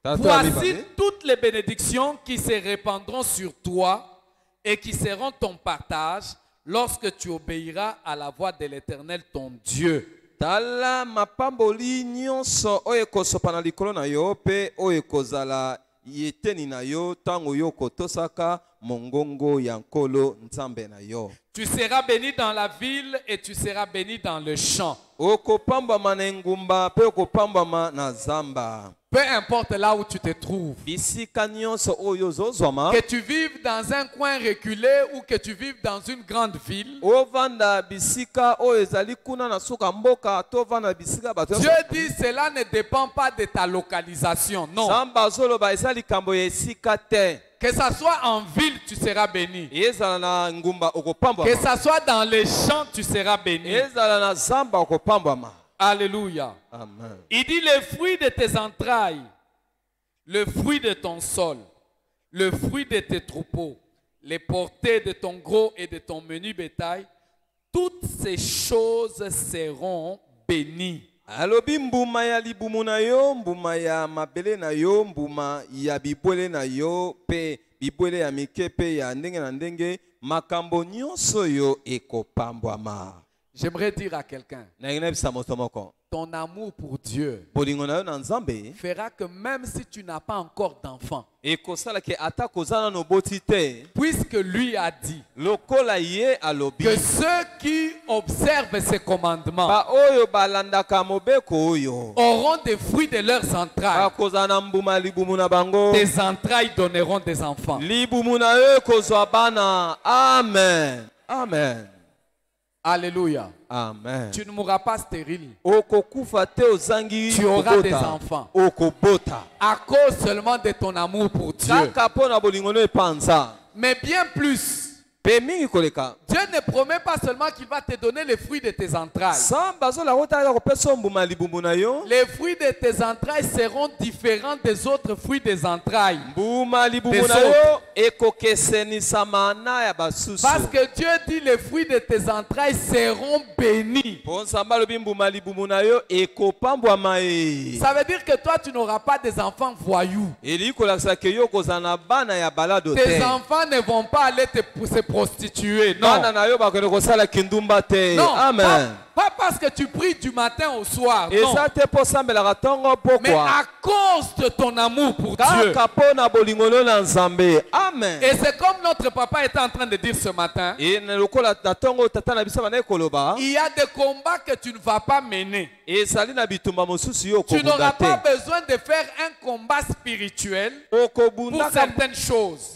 Voici toutes les bénédictions qui se répandront sur toi et qui seront ton partage lorsque tu obéiras à la voix de l'Éternel ton Dieu. Tala mapamboli nyonso oyo ekosopana likolo na yo pe oyo ekozala yeteni na yo tango yo kotosaka mongongo ya nkolo nzambe na yo. Tu seras béni dans la ville et tu seras béni dans le champ. Okopambama na engumba pe okopambama na zamba. Peu importe là où tu te trouves, que tu vives dans un coin reculé ou que tu vives dans une grande ville, Dieu dit cela ne dépend pas de ta localisation, non. Que ça soit en ville, tu seras béni. Que ça soit dans les champs, tu seras béni. Alléluia. Amen. Il dit le fruit de tes entrailles, le fruit de ton sol, le fruit de tes troupeaux, les portées de ton gros et de ton menu bétail, toutes ces choses seront bénies. Alobi mbuma ya libumu na yo, mbuma ya mabele na yo, mbuma ya bibwele na yo, pe bibwele ya mike pe ya ndenge na ndenge, makambo nyonso yo ekopambwama. J'aimerais dire à quelqu'un, ton amour pour Dieu fera que même si tu n'as pas encore d'enfant, puisque lui a dit que ceux qui observent ses commandements auront des fruits de leurs entrailles. Tes entrailles donneront des enfants. Amen. Amen. Alléluia. Amen. Tu ne mourras pas stérile. Tu auras des enfants. À cause seulement de ton amour pour Dieu. Mais bien plus. Dieu ne promet pas seulement qu'il va te donner les fruits de tes entrailles. Les fruits de tes entrailles seront différents des autres fruits des entrailles. Parce que Dieu dit les fruits de tes entrailles seront bénis. Ça veut dire que toi tu n'auras pas des enfants voyous. Tes enfants ne vont pas aller se prostituer. Non. Non. Amen. Pas parce que tu pries du matin au soir. Non. Mais à cause de ton amour pour Dieu. Amen. Et c'est comme notre papa était en train de dire ce matin. Il y a des combats que tu ne vas pas mener. Tu n'auras pas besoin de faire un combat spirituel pour certaines choses.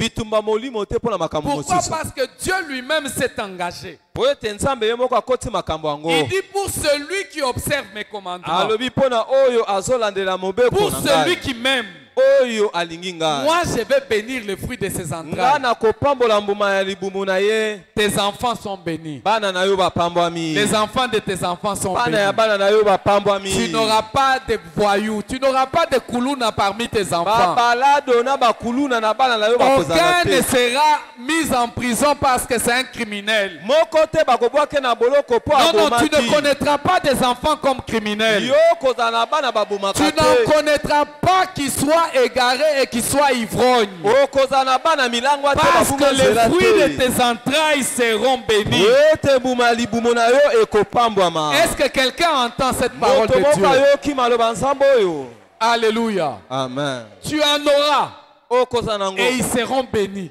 Pourquoi? Parce que Dieu lui-même s'est engagé. Il dit pour celui qui observe mes commandements, pour celui qui m'aime, moi je vais bénir le fruit de ses entrailles. Tes enfants sont bénis. Les enfants de tes enfants sont bénis. Tu n'auras pas de voyous. Tu n'auras pas de koulouna parmi tes enfants. Aucun ne sera mis en prison parce que c'est un criminel. Non, non, tu ne connaîtras pas des enfants comme criminels. Tu n'en connaîtras pas qui soient égarés et qui soient ivrognes. Parce que les fruits de tes entrailles seront bénis. Est-ce que quelqu'un entend cette parole de Dieu? Alléluia. Amen. Tu en auras et ils seront bénis.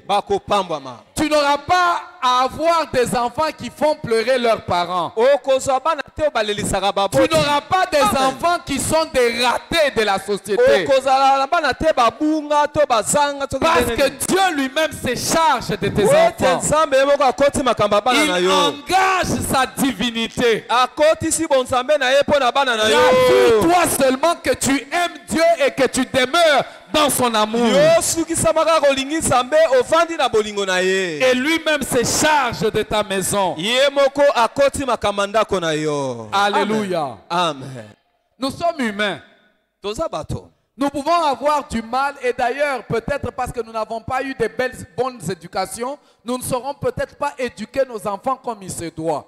Tu n'auras pas avoir des enfants qui font pleurer leurs parents. Tu n'auras pas des enfants qui sont des ratés de la société. Parce que Dieu lui-même se charge de tes enfants. Il engage sa divinité. Rassure-toi seulement que tu aimes Dieu et que tu demeures dans son amour. Et lui-même se charge de ta maison. Alléluia. Amen. Nous sommes humains. Nous pouvons avoir du mal, et d'ailleurs, peut-être parce que nous n'avons pas eu de bonnes éducations, nous ne saurons peut-être pas éduquer nos enfants comme il se doit.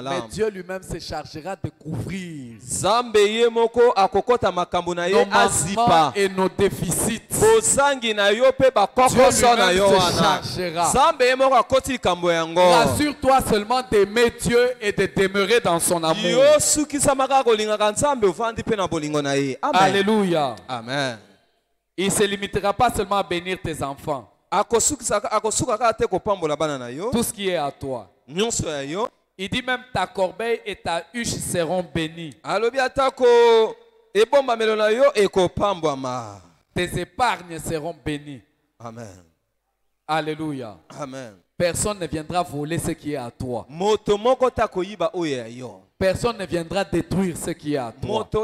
Mais Dieu lui-même se chargera de couvrir nos manquements et nos déficits. Dieu lui-même se chargera. Rassure-toi seulement d'aimer Dieu et de demeurer dans son amour. Alléluia. Amen. Il ne se limitera pas seulement à bénir tes enfants. Tout ce qui est à toi. Il dit même ta corbeille et ta huche seront bénies. Tes épargnes seront bénies. Amen. Alléluia. Amen. Personne ne viendra voler ce qui est à toi. Personne ne viendra détruire ce qui est à toi. Tu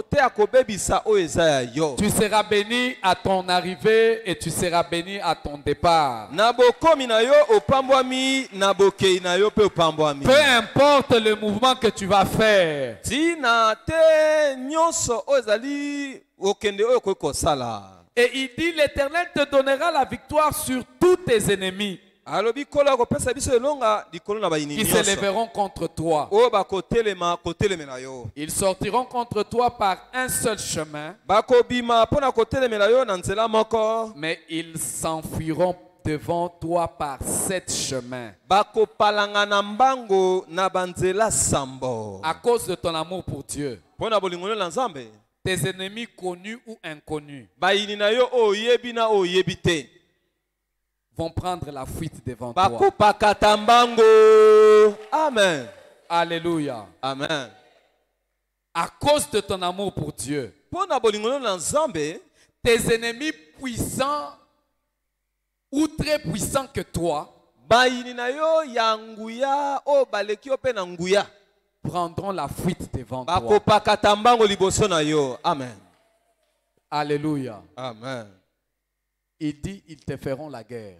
seras béni à ton arrivée et tu seras béni à ton départ. Peu importe le mouvement que tu vas faire. Et il dit, l'Éternel te donnera la victoire sur tous tes ennemis qui se lèveront contre toi. Ils sortiront contre toi par un seul chemin, mais ils s'enfuiront devant toi par 7 chemins. À cause de ton amour pour Dieu, tes ennemis connus ou inconnus vont prendre la fuite devant toi. Amen. Alléluia. Amen. À cause de ton amour pour Dieu, tes ennemis puissants ou très puissants que toi prendront la fuite devant toi. Amen. Alléluia. Amen. Il dit, ils te feront la guerre,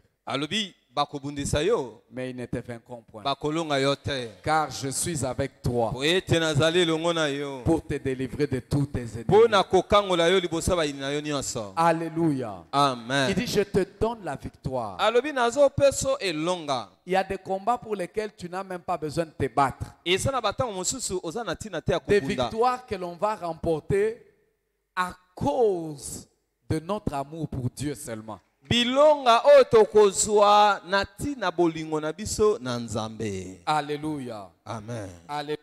mais ils ne te vaincront point. Car je suis avec toi pour te délivrer de tous tes ennemis. Alléluia. Amen. Il dit, je te donne la victoire. Il y a des combats pour lesquels tu n'as même pas besoin de te battre. Des victoires que l'on va remporter à cause de notre amour pour Dieu seulement. Alléluia. Amen. Alléluia.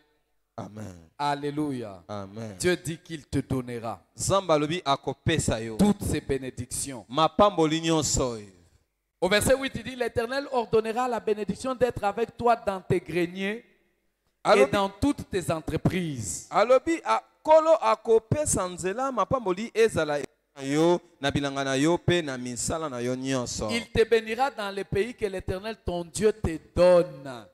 Amen. Alléluia. Amen. Dieu dit qu'il te donnera toutes ces bénédictions. Au verset 8, il dit, l'Éternel ordonnera la bénédiction d'être avec toi dans tes greniers et dans toutes tes entreprises. Il te bénira dans les pays que l'Éternel ton Dieu te donne.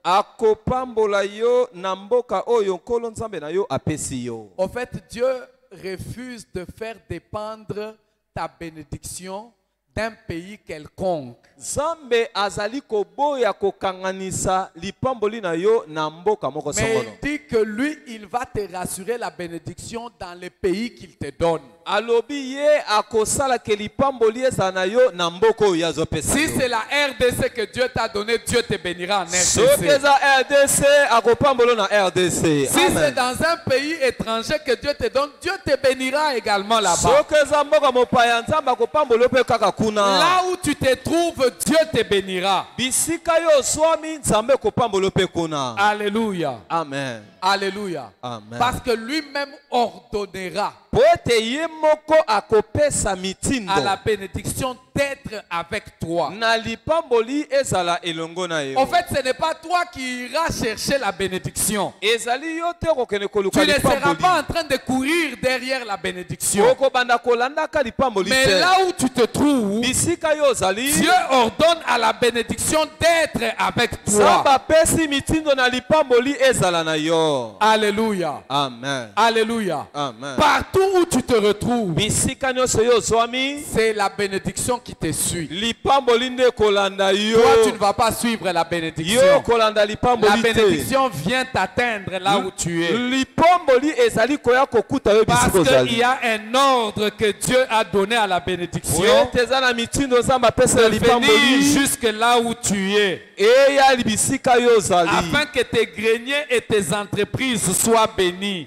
En fait, Dieu refuse de faire dépendre ta bénédiction d'un pays quelconque. Mais il dit que lui, il va te rassurer la bénédiction dans les pays qu'il te donne. Si c'est la RDC que Dieu t'a donné, Dieu te bénira en RDC. Si c'est dans un pays étranger que Dieu te donne, Dieu te bénira également là-bas. Là où tu te trouves, Dieu te bénira. Alléluia. Alléluia. Amen. Parce que lui-même ordonnera à la bénédiction d'être avec toi. En fait, ce n'est pas toi qui iras chercher la bénédiction. Tu ne seras pas en train de courir derrière la bénédiction. Mais là où tu te trouves, Dieu ordonne à la bénédiction d'être avec toi. Alléluia. Amen. Alléluia. Amen. Partout où tu te retrouves, c'est la bénédiction qui te suit. Toi, tu ne vas pas suivre la bénédiction. La bénédiction vient t'atteindre là où tu es. Parce qu'il y a un ordre que Dieu a donné à la bénédiction de venir jusque là où tu es. Afin que tes greniers et tes entreprises soient bénis.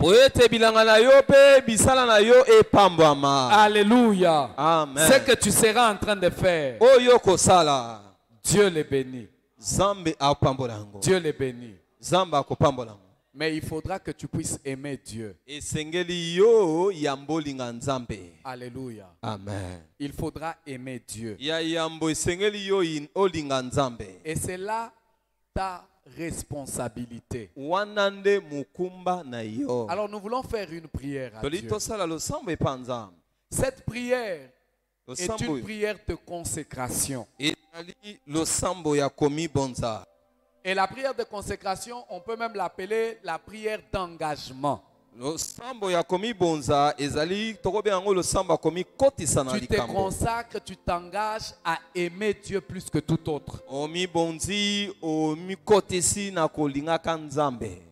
Alléluia. Amen. Ce que tu seras en train de faire, Dieu les bénit. Dieu les bénit. Mais il faudra que tu puisses aimer Dieu. Alléluia. Amen. Il faudra aimer Dieu. Et c'est là ta responsabilité. Alors nous voulons faire une prière à Dieu. Cette prière est une prière de consécration. Et la prière de consécration, on peut même l'appeler la prière d'engagement. Tu te consacres, tu t'engages à aimer Dieu plus que tout autre.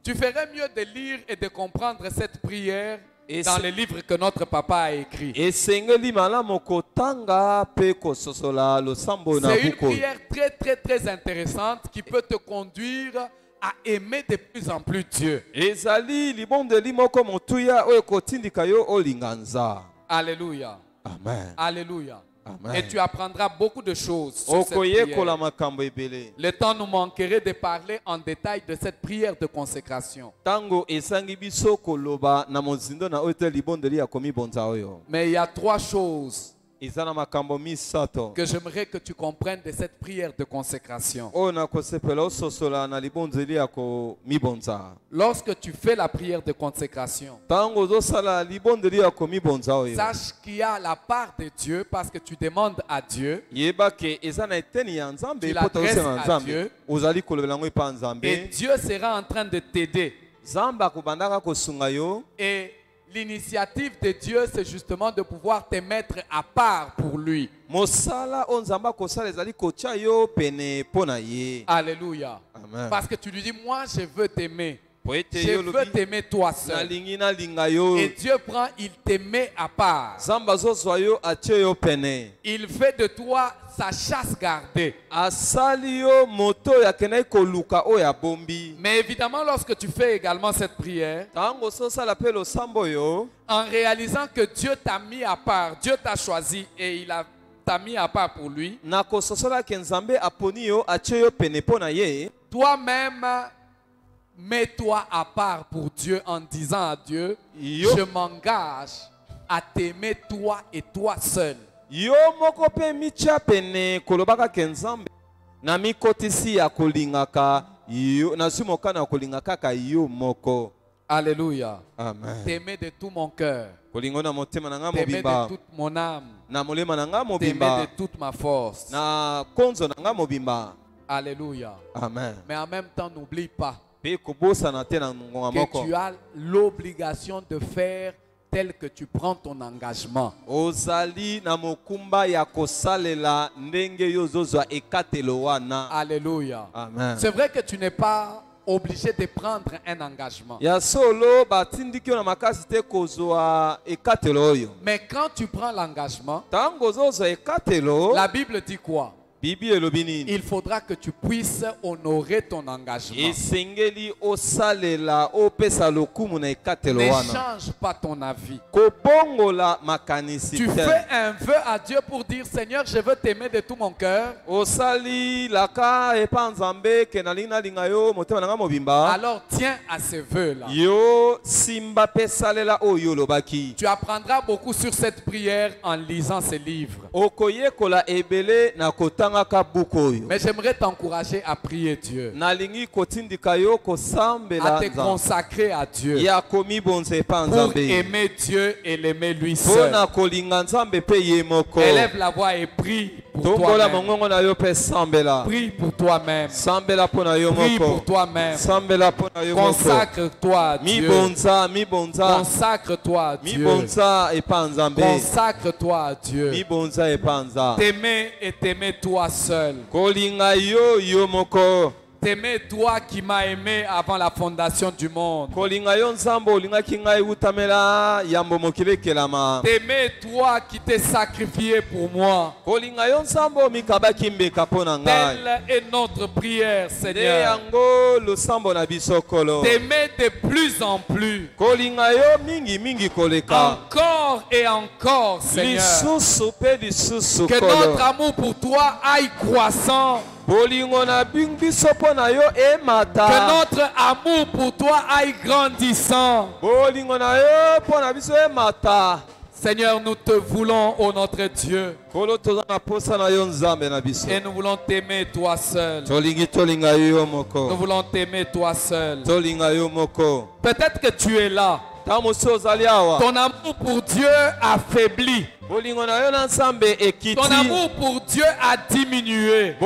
Tu ferais mieux de lire et de comprendre cette prière dans les livres que notre papa a écrits. C'est une prière très très très intéressante qui peut te conduire à aimer de plus en plus Dieu. Alléluia. Amen. Alléluia. Amen. Et tu apprendras beaucoup de choses sur cette prière. Le temps nous manquerait de parler en détail de cette prière de consécration. Mais il y a trois choses que j'aimerais que tu comprennes de cette prière de consécration. Lorsque tu fais la prière de consécration, sache qu'il y a la part de Dieu parce que tu demandes à Dieu. Tu l'adresses à Dieu. Et Dieu sera en train de t'aider. Et l'initiative de Dieu, c'est justement de pouvoir te mettre à part pour lui. Alléluia. Amen. Parce que tu lui dis, moi je veux t'aimer. Je veux t'aimer toi seul. Et Dieu prend, il te met à part. Il fait de toi sa chasse gardée. Mais évidemment, lorsque tu fais également cette prière, en réalisant que Dieu t'a mis à part, Dieu t'a choisi et il t'a mis à part pour lui, toi-même, mets-toi à part pour Dieu en disant à Dieu, je m'engage à t'aimer toi et toi seul. Alléluia. Amen. T'aimer de tout mon cœur. T'aimer T'aimer de toute mon âme. T'aimer de toute ma force. Alléluia. Amen. Mais en même temps, n'oublie pas Que que tu as l'obligation de faire tel que tu prends ton engagement. Alléluia. Amen. C'est vrai que tu n'es pas obligé de prendre un engagement. Mais quand tu prends l'engagement, la Bible dit quoi? il faudra que tu puisses honorer ton engagement. Ne change pas ton avis. Tu fais un vœu à Dieu pour dire Seigneur, je veux t'aimer de tout mon cœur. Alors tiens à ce vœu-là. Tu apprendras beaucoup sur cette prière en lisant ce livre. Mais j'aimerais t'encourager à prier Dieu, à te consacrer à Dieu, pour aimer Dieu et l'aimer lui seul. Élève la voix et prie pour toi-même. Prie pour toi-même. Prie pour toi-même. Consacre-toi à Dieu. Consacre-toi à Dieu. Consacre-toi à Dieu. T'aimer et t'aimer toi seul. T'aimer toi qui m'as aimé avant la fondation du monde. T'aimer toi qui t'es sacrifié pour moi. Telle est notre prière, Seigneur. T'aimer de plus en plus. Encore et encore, Seigneur. Que notre amour pour toi aille croissant. Que notre amour pour toi aille grandissant. Seigneur, nous te voulons, ô notre Dieu. Et nous voulons t'aimer toi seul. Nous voulons t'aimer toi seul. Peut-être que tu es là. Ton amour pour Dieu affaibli. Ton amour pour Dieu a diminué. Tu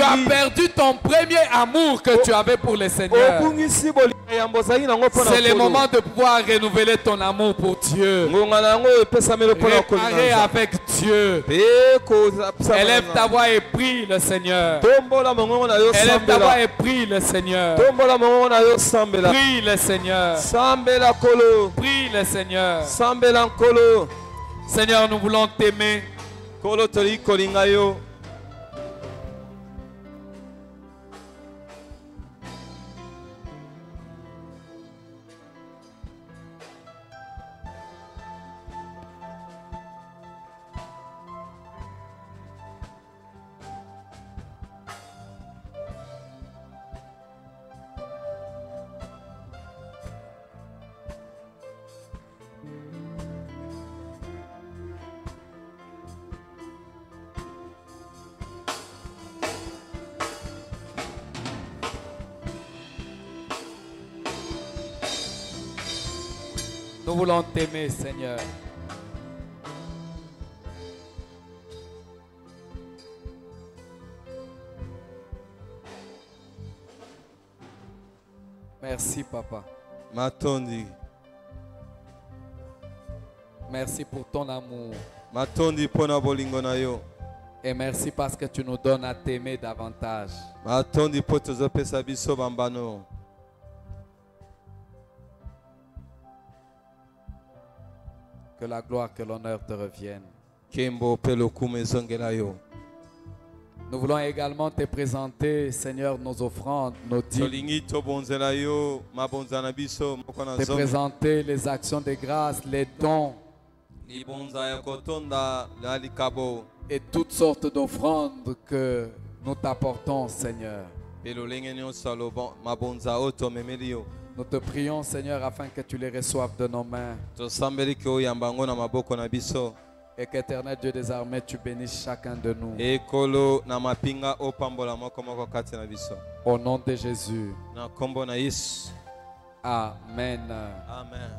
as perdu ton premier amour que tu avais pour le Seigneur. C'est le moment de pouvoir renouveler ton amour pour Dieu. Réparer avec Dieu. Élève ta voix et prie le Seigneur. Élève ta voix et prie le Seigneur. Prie le Seigneur. Prie le Seigneur. Seigneur, nous voulons t'aimer. Nous voulons t'aimer, Seigneur. Merci, Papa. Merci pour ton amour. Et merci parce que tu nous donnes à t'aimer davantage. Que la gloire, que l'honneur te reviennent. Nous voulons également te présenter, Seigneur, nos offrandes, nos dîmes. Te présenter les actions de grâce, les dons et toutes sortes d'offrandes que nous t'apportons, Seigneur. Nous te prions, Seigneur, afin que tu les reçoives de nos mains. Et qu'éternel Dieu des armées, tu bénisses chacun de nous. Au nom de Jésus. Amen. Amen.